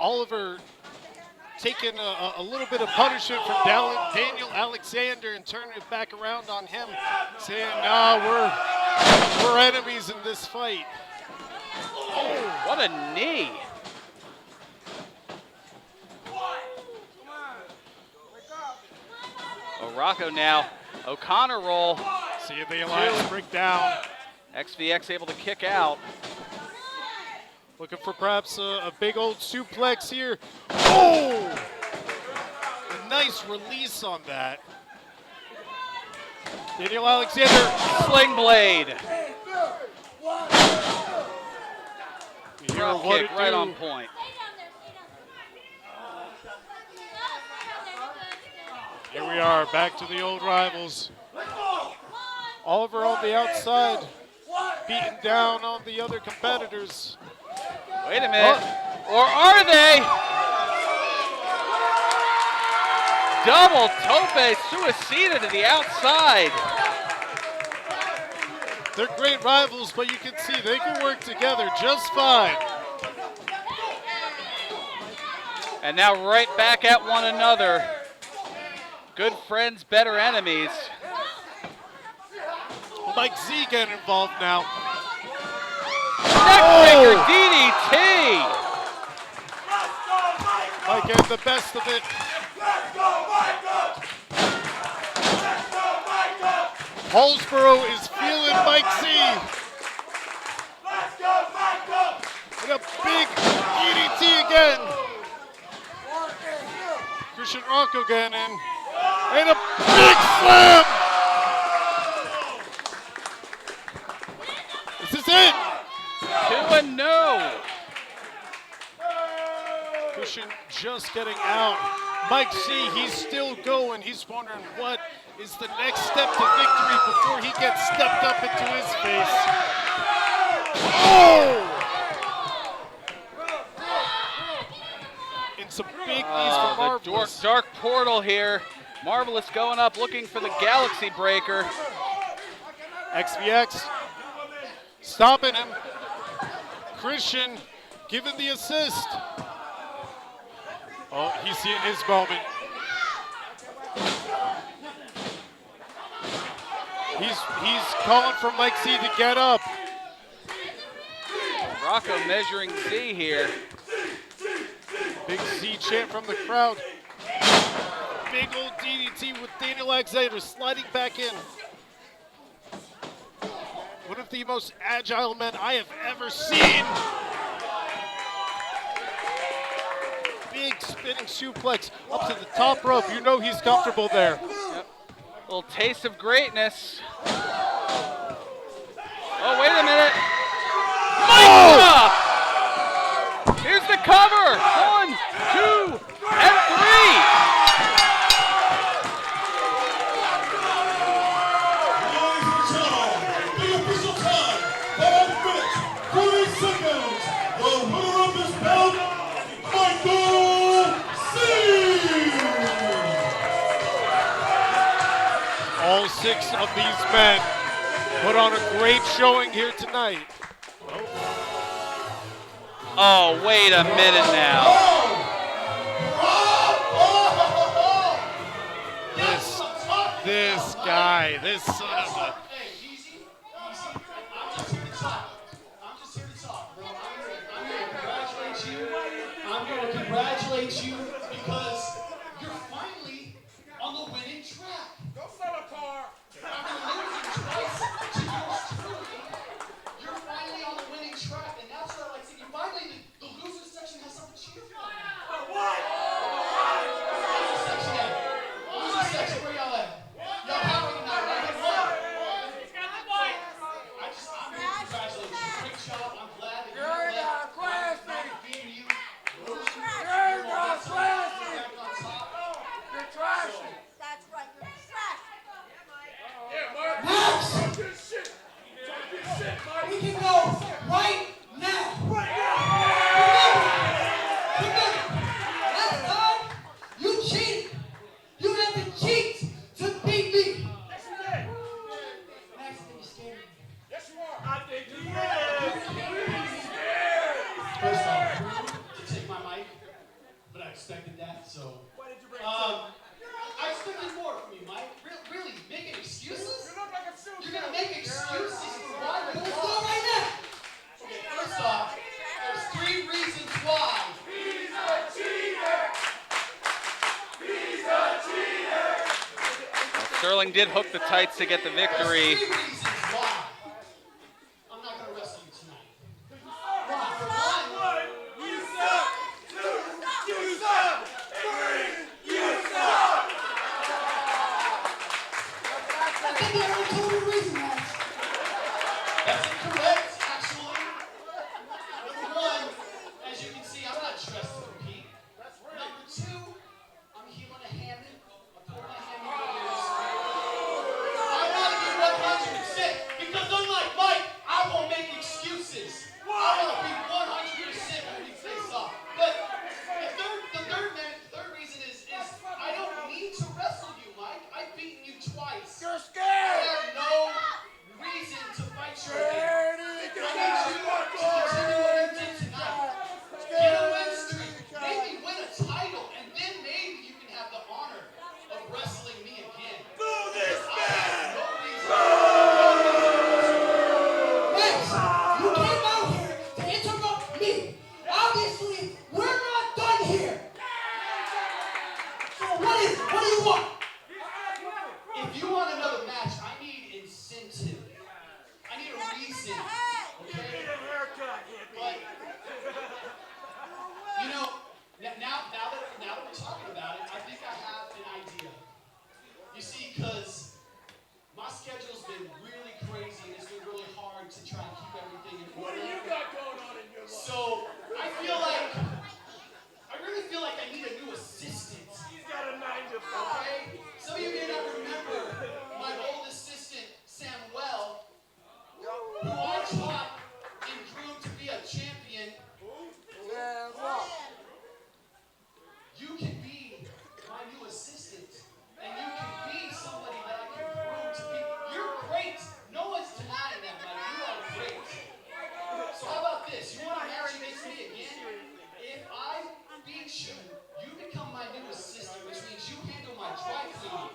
Oliver taking a little bit of punishment from Daniel Alexander and turning it back around on him, saying, nah, we're enemies in this fight. oh, what a knee. Rocco now, O'Connor roll. See the alliance break down. XVX able to kick out. Looking for perhaps a big old suplex here. Oh! A nice release on that. Daniel Alexander. Sling blade. Drop What kick right on point. Here we are, back to the old rivals. Oliver on the outside, beating down on the other competitors. Wait a minute. Or are they? Double tope suicida to the outside. They're great rivals, but you can see they can work together just fine. And now right back at one another. Good friends, better enemies. Mike Z getting involved now. Neckbreaker DDT. Mike getting the best of it. Hallsborough is feeling Mike Z. And a big DDT again. Christian Rocco getting in. And a big slam! This is it! 2-0. Christian just getting out. Mike C, he's still going. He's wondering what is the next step to victory before he gets stepped up into his face. Oh! And some big knees for The Marvelous. dark portal here. Marvelous going up looking for the Galaxy Breaker. XVX stopping him. Christian giving the assist. Oh, he's seeing his moment. He's calling for Mike Z to get up. Rocco measuring Z here. Big Z chant from the crowd. Big old DDT with Daniel Alexander sliding back in. One of the most agile men I have ever seen. Big spinning suplex up to the top rope. You know he's comfortable there. Yep. Little taste of greatness. Oh, wait a minute. Mic drop! Here's the cover. 1, 2, and 3. Ladies and gentlemen, the official time, 5 minutes, 40 seconds. The winner of this bout, Michael C. All 6 of these men put on a great showing here tonight. Oh, wait a minute now. This guy, this son of a... Hey, easy. I'm just here to talk. Bro. I'm here to congratulate you. I'm here to congratulate you because you're finally on the winning track. Go sell a car. After losing twice to yours truly, you're finally on the winning track, and that's what I like to see. Finally, the loser section has something to cheer for. What? Loser section at? Loser section, where y'all at? Y'all happy tonight, right? Who won? I'm here to congratulate you. Great job. I'm glad that you're left. Not defeating you. Losing. You're on top. Back on top. That's right, you're trash. Max! We can go right now. Remember, last time you cheated. You had to cheat to beat me. Max, I think you're scared. First off, to take my mic, but I expected that, so. I expected more from you, Mike. Really, making excuses? You're gonna make excuses for why you Let's go right now. Okay, first off, there's 3 reasons why. Sterling did hook the tights to get the victory. There's 3 reasons why I'm not gonna wrestle you tonight. Why? For one, I think the only total reason, Max. that's incorrect, actually. Number 1, as you can see, I'm not dressed to compete. Number 2, I'm healing a Hammond. I pulled my Hammond ears. I want to get 100% because unlike Mike, I won't make excuses. I want to be 100% when we face off. But the third reason is I don't need to wrestle you, Mike. I've beaten you twice. You're scared. I have no reason to fight you again. I need you to continue what you did tonight. Get a win streak. Maybe win a title, and then maybe you can have the honor of wrestling me again. Boo this man! Max, you came out here to interrupt me. Obviously, we're not done here. So what is it? What do you want? If you want another match, I need incentive. I need a reason. Okay? But you know, now that we're talking about it, I think I schedule's been really crazy and it's been really hard to try and keep everything in What order. do you got going on in your life? So I really feel like I need a new assistant. He's got a 9 to 5. Okay? Some of you may not remember my old assistant, Samuel, who I taught and groomed to be a champion. You can be my new assistant, and you can be somebody that I can groom to be. You're great. No one's denying that, Mike. You are great. So how about this? You want to match against me again? If I beat you, you become my new assistant, which means you handle my dry cleaning.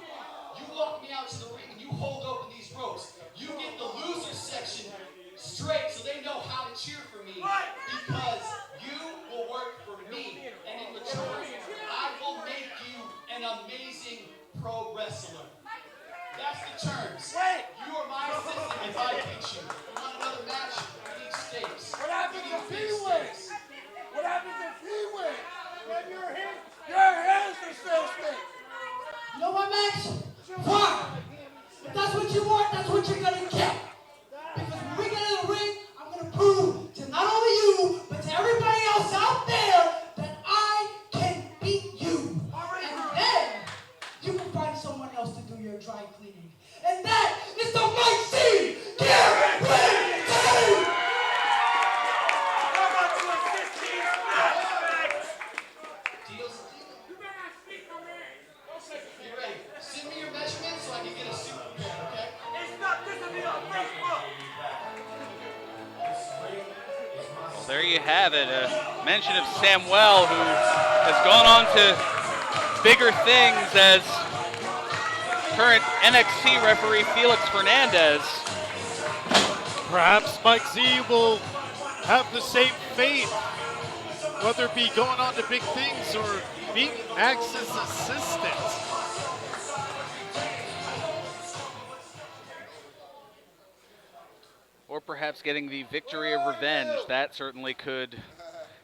You walk me out to the ring and you hold open these ropes. You get the loser section straight so they know how to cheer for me because you will work for me. And in return, I will make you an amazing pro wrestler. That's the terms. You are my assistant if I beat you. You want another match? We need stakes. What happens We need if big he wins? stakes. What happens if he wins? Then your hands are still stink. You know what, Max? Fine. If that's what you want, that's what you're gonna get. Because when we get in the ring, I'm gonna prove to not only you, but to everybody else out there that I can beat you. And then you can find someone else to do your dry cleaning. And that is the Mike C. Guarantee! How about you assist these match? Deal's a deal. You ready? Send me your measurements so I can get a suit prepared, okay? It's not this will be on Facebook. Well, there you have it. A mention of Samuel, who has gone on to bigger things as current NXT referee Felix Fernandez. Perhaps Mike Z will have the same fate, whether it be going on to big things or being Max's assistant. Or perhaps getting the victory of revenge. That certainly could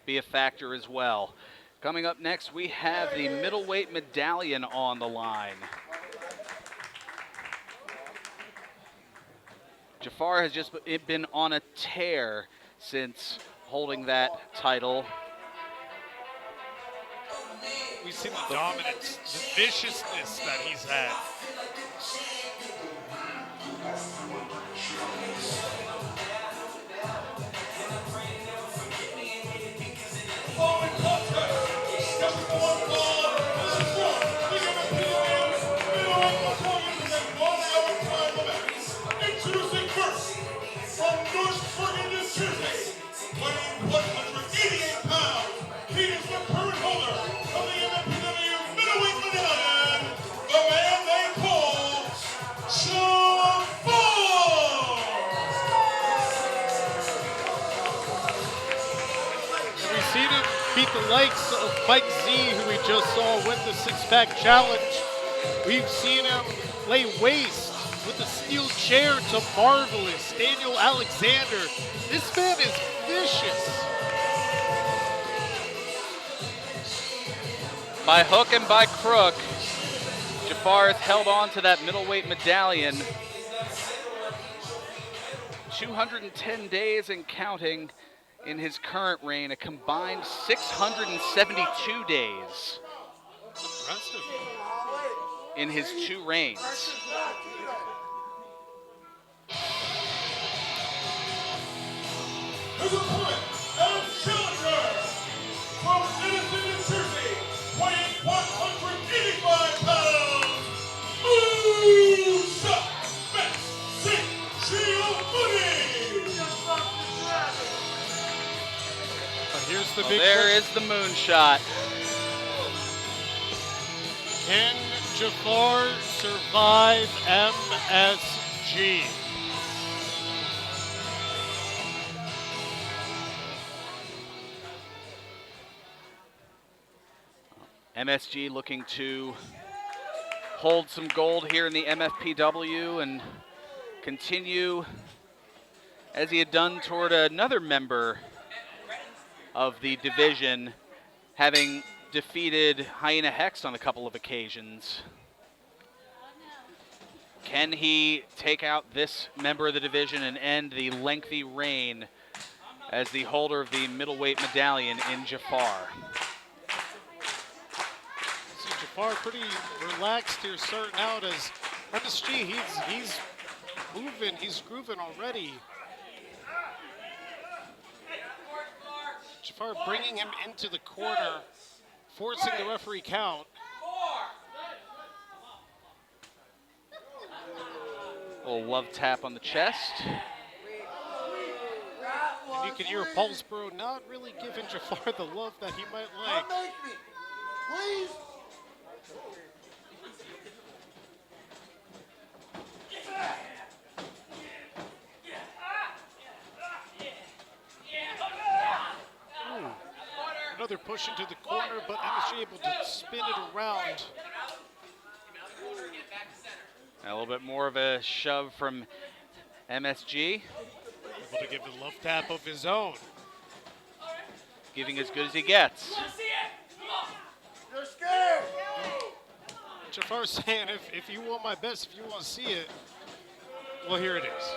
be a factor as well. Coming up next, we have the middleweight medallion on the line. Jafar has just been on a tear since holding that title. We've seen the dominance, the viciousness that he's had. Following contest, scheduled for one fall, this is from the MFPW middleweight performance and 1 hour time limit. Introducing first, from North Bergen, New Jersey, weighing 188 pounds, he is the current holder of the MFPW middleweight medallion, the man they call Jafar. We've seen him beat the likes of Mike Z, who we just saw win the six-pack challenge. We've seen him lay waste with a steel chair to Marvelous Daniel Alexander. This man is vicious. By hook and by crook, Jafar has held on to that middleweight medallion. 210 days and counting in his current reign, a combined 672 days Impressive. in his 2 reigns. His opponent and challenger from Edison, New Jersey, weighing 185 pounds, Moonshot Here's the Well, big there question. is the moonshot. Can Jafar survive MSG? MSG looking to hold some gold here in the MFPW and continue as he had done toward another member of the division, having defeated Hyena Hex on a couple of occasions. Can he take out this member of the division and end the lengthy reign as the holder of the middleweight medallion in Jafar? See Jafar pretty relaxed here starting out as MSG, he's moving, he's grooving already. Jafar bringing him into the corner, forcing the referee count. A little love tap on the chest. And you can hear Paulsboro not really giving Jafar the love that he might like. Please. Another push into the corner, but MSG able to spin it around. A little bit more of a shove from MSG. Able to give the love tap of his own. Giving as good as he gets. You're scared. Jafar saying, if you want my best, if you want to see it, well, here it is.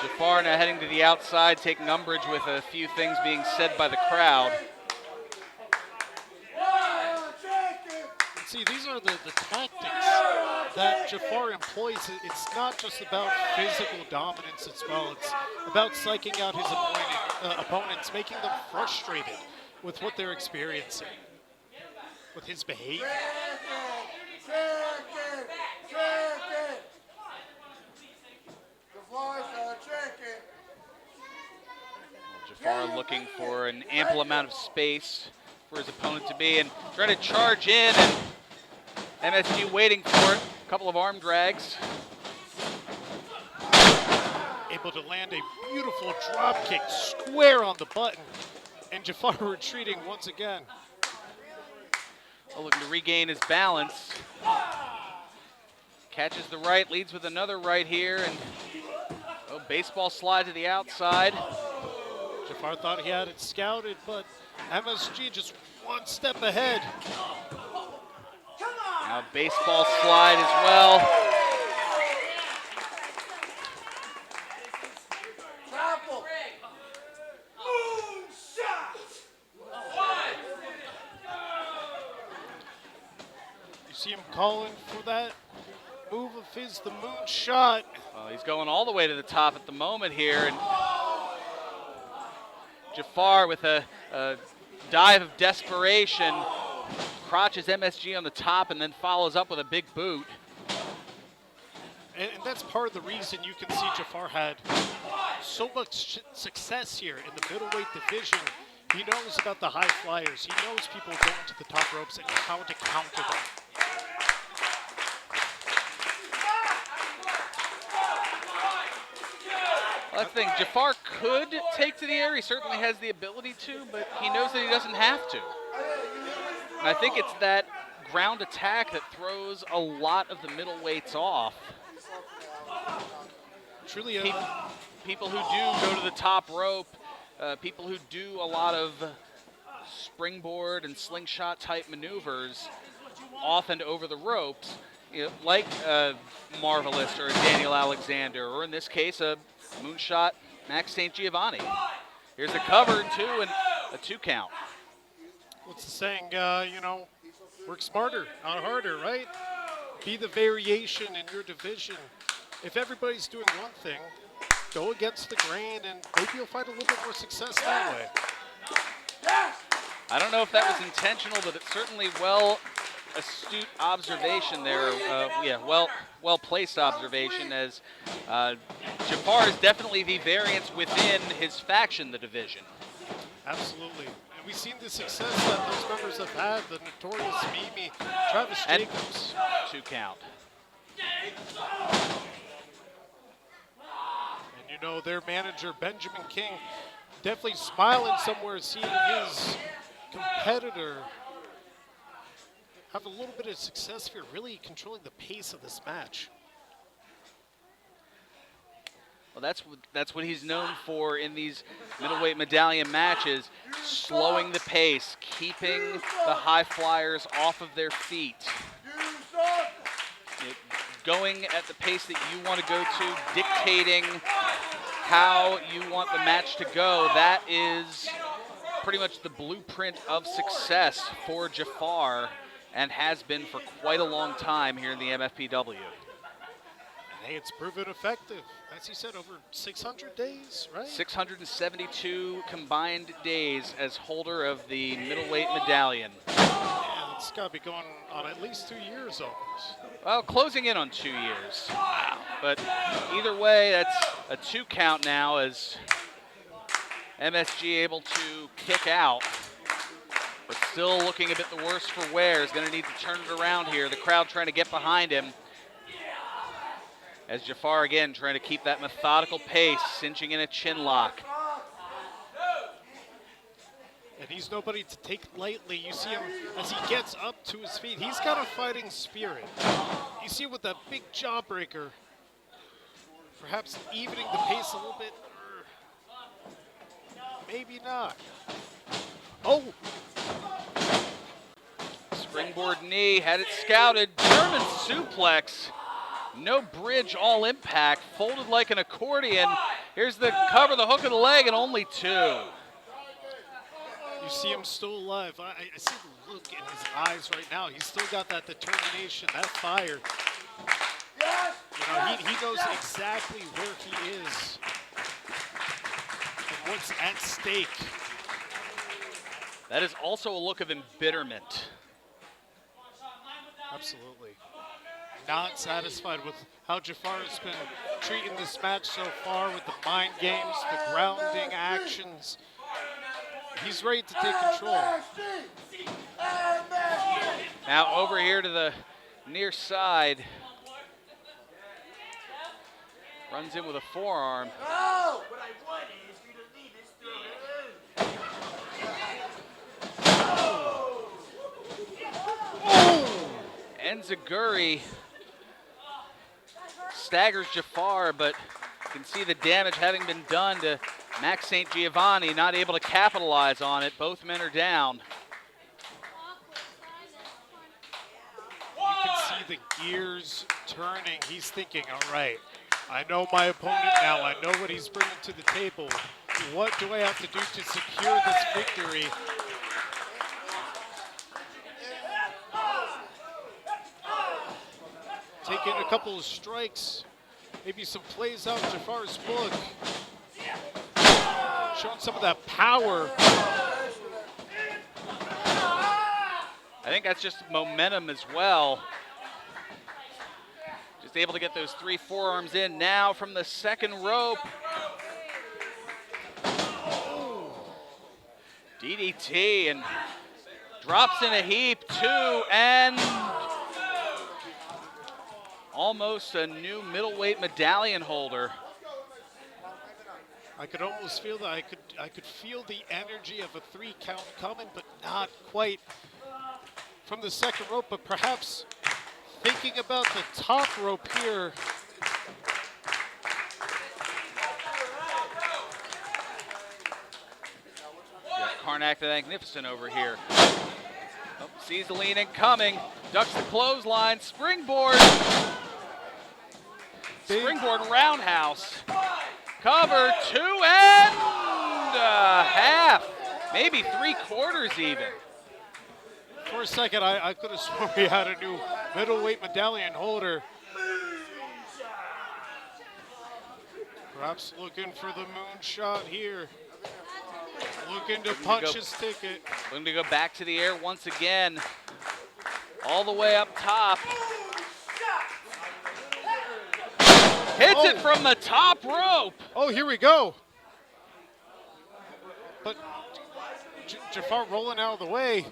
Jafar now heading to the outside, taking umbrage with a few things being said by the crowd. See, these are the tactics that Jafar employs. It's not just about physical dominance as well. It's about psyching out his opponents, making them frustrated with what they're experiencing, with his behavior. Jafar looking for an ample amount of space for his opponent to be and trying to charge in, and MSG waiting for it. A couple of arm drags. Able to land a beautiful drop kick square on the button, and Jafar retreating once again. Looking to regain his balance. Catches the right, leads with another right here, and baseball slide to the outside. Jafar thought he had it scouted, but MSG just one step ahead. Now baseball slide as well. You see him calling for that move of his, the moon shot. Well, he's going all the way to the top at the moment here, and Jafar with a dive of desperation crotches MSG on the top and then follows up with a big boot. And that's part of the reason you can see Jafar had so much success here in the middleweight division. He knows about the high flyers. He knows people going to the top ropes and how to counter them. That's the thing, Jafar could take to the air. He certainly has the ability to, but he knows that he doesn't have to. And I think it's that ground attack that throws a lot of the middleweights off. Truly, people who do go to the top rope, people who do a lot of springboard and slingshot type maneuvers off and over the ropes, like Marvelous or Daniel Alexander, or in this case, a moonshot Max St. Giovanni. Here's a cover, two, and a 2 count. What's the saying, work smarter, not harder, right? Be the variation in your division. If everybody's doing one thing, go against the grain, and maybe you'll find a little bit more success that way. I don't know if that was intentional, but it's certainly astute observation there. Well placed observation, as Jafar is definitely the variance within his faction, the division. Absolutely. And we've seen the success that those members have had, the notorious Mimi, Travis Jacobs. 2 count. And their manager, Benjamin King, definitely smiling somewhere, seeing his competitor have a little bit of success here, really controlling the pace of this match. Well, that's what he's known for in these middleweight medallion matches, slowing the pace, keeping the high flyers off of their feet. Going at the pace that you want to go to, dictating how you want the match to go. That is pretty much the blueprint of success for Jafar and has been for quite a long time here in the MFPW. Hey, it's proven effective. As you said, over 600 days, right? 672 combined days as holder of the middleweight medallion. Yeah, it's got to be going on at least 2 years almost. Well, closing in on 2 years. Wow. But either way, that's a 2 count now as MSG able to kick out. But still looking a bit the worse for wear. Is going to need to turn it around here. The crowd trying to get behind him. As Jafar again trying to keep that methodical pace, cinching in a chin lock. And he's nobody to take lightly. You see him as he gets up to his feet. He's got a fighting spirit. You see with that big jawbreaker, perhaps evening the pace a little bit. Maybe not. Oh! Springboard knee, had it scouted. German suplex. No bridge, all impact. Folded like an accordion. Here's the cover, the hook of the leg, and only 2. You see him still alive. I see the look in his eyes right now. He's still got that determination, that fire. You know, he knows exactly where he is and what's at stake. That is also a look of embitterment. Absolutely. Not satisfied with how Jafar has been treating this match so far with the mind games, the grounding actions. He's ready to take control. Now over here to the near side. Runs in with a forearm. What I want is for you to leave this Enziguri staggers Jafar, but you can see the damage having been done to Max St. Giovanni, not able to capitalize on it. Both men are down. You can see the gears turning. He's thinking, all right, I know my opponent now. I know what he's bringing to the table. What do I have to do to secure this victory? Taking a couple of strikes, maybe some plays out Jafar's book. Showing some of that power. I think that's just momentum as well. Just able to get those 3 forearms in now from the second rope. DDT and drops in a heap, 2, and almost a new middleweight medallion holder. I could almost feel that. I could feel the energy of a 3 count coming, but not quite from the second rope, but perhaps thinking about the top rope here. Karnak the Magnificent over here. Oh, sees the lean in coming, ducks the clothesline, springboard. Springboard roundhouse. Cover, 2 and a half, maybe 3/4 even. For a second, I could have sworn we had a new middleweight medallion holder. Perhaps looking for the moonshot here. Looking to punch his ticket. Looking to go back to the air once again. All the way up top. Hits it from the top rope. Oh, here we go. But Jafar rolling out of the way.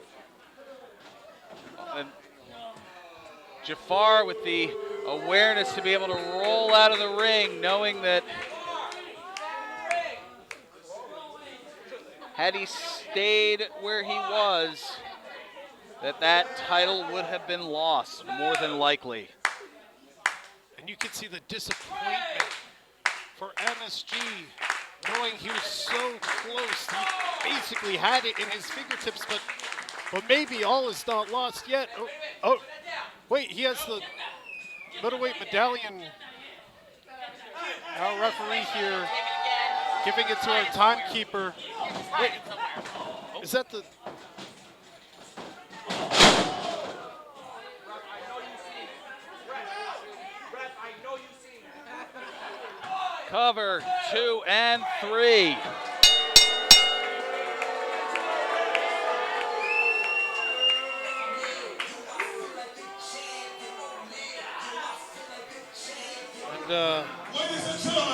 And Jafar with the awareness to be able to roll out of the ring, knowing that had he stayed where he was, that title would have been lost, more than likely. And you can see the disappointment for MSG, knowing he was so close. He basically had it in his fingertips, but maybe all is not lost yet. Oh, wait, he has the middleweight medallion. Our referee here giving it to our timekeeper. Wait, is that the... Cover 2 and 3. And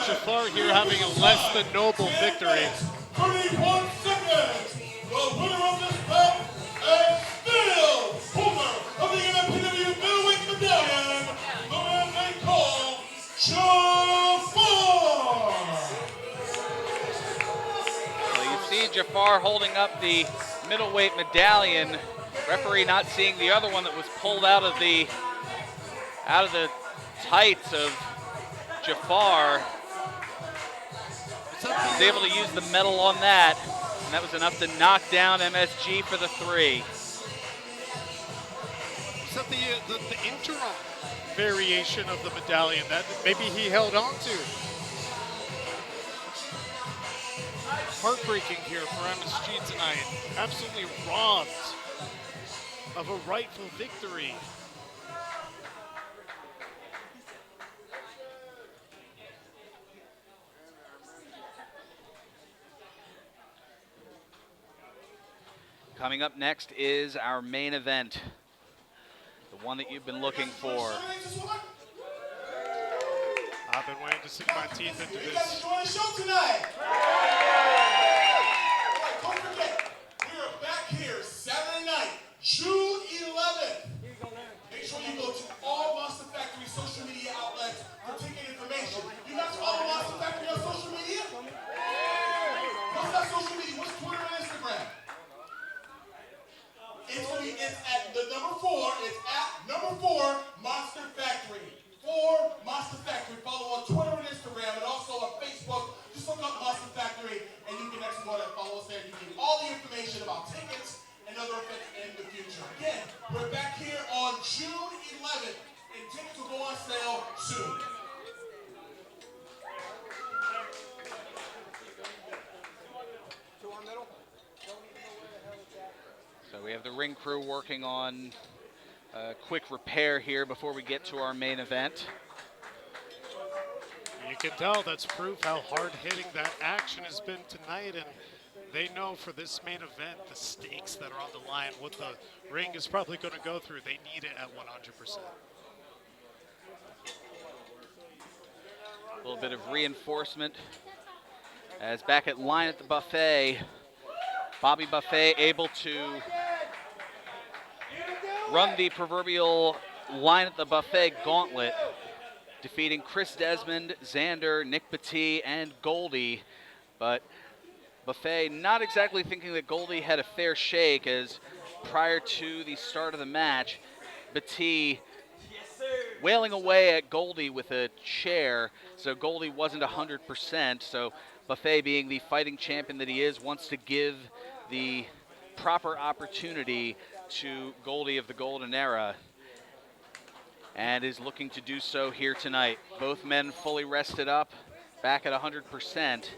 Jafar here having a less than noble victory. 31 seconds. The winner of this bout and still holder of the MFPW middleweight medallion, the man they call Jafar. Well, you see Jafar holding up the middleweight medallion. Referee not seeing the other one that was pulled out of the tights of Jafar. Was able to use the metal on that, and that was enough to knock down MSG for the 3. Is that the interim variation of the medallion that maybe he held on to? Heartbreaking here for MSG tonight. Absolutely robbed of a rightful victory. Coming up next is our main event, the one that you've been looking for. I've been waiting to sink my teeth into You guys this. enjoy the show tonight. Don't forget, we are back here Saturday night, June 11th. Make sure you go to all Monster Factory social media outlets for ticket information. You guys follow Monster Factory on social media? What's that social media? What's Twitter and Instagram? It's at the number 4. It's at number 4 Monster Factory. 4 Monster Factory. Follow on Twitter and Instagram, and also on Facebook. Just look up Monster Factory, and you can actually go there and follow us there. You can get all the information about tickets and other events in the future. Again, we're back here on June 11th, and tickets will go on sale soon. So we have the ring crew working on a quick repair here before we get to our main event. You can tell that's proof how hard-hitting that action has been tonight, and they know for this main event, the stakes that are on the line, what the ring is probably going to go through, they need it at 100%. A little bit of reinforcement as back at line at the buffet, Bobby Buffet able to run the proverbial line at the buffet gauntlet, defeating Chris Desmond, Xander, Nick Petit, and Goldie. But Buffet not exactly thinking that Goldie had a fair shake, as prior to the start of the match, Petit wailing away at Goldie with a chair, so Goldie wasn't 100%. So Buffet, being the fighting champion that he is, wants to give the proper opportunity to Goldie of the Golden Era, and is looking to do so here tonight. Both men fully rested up, back at 100%.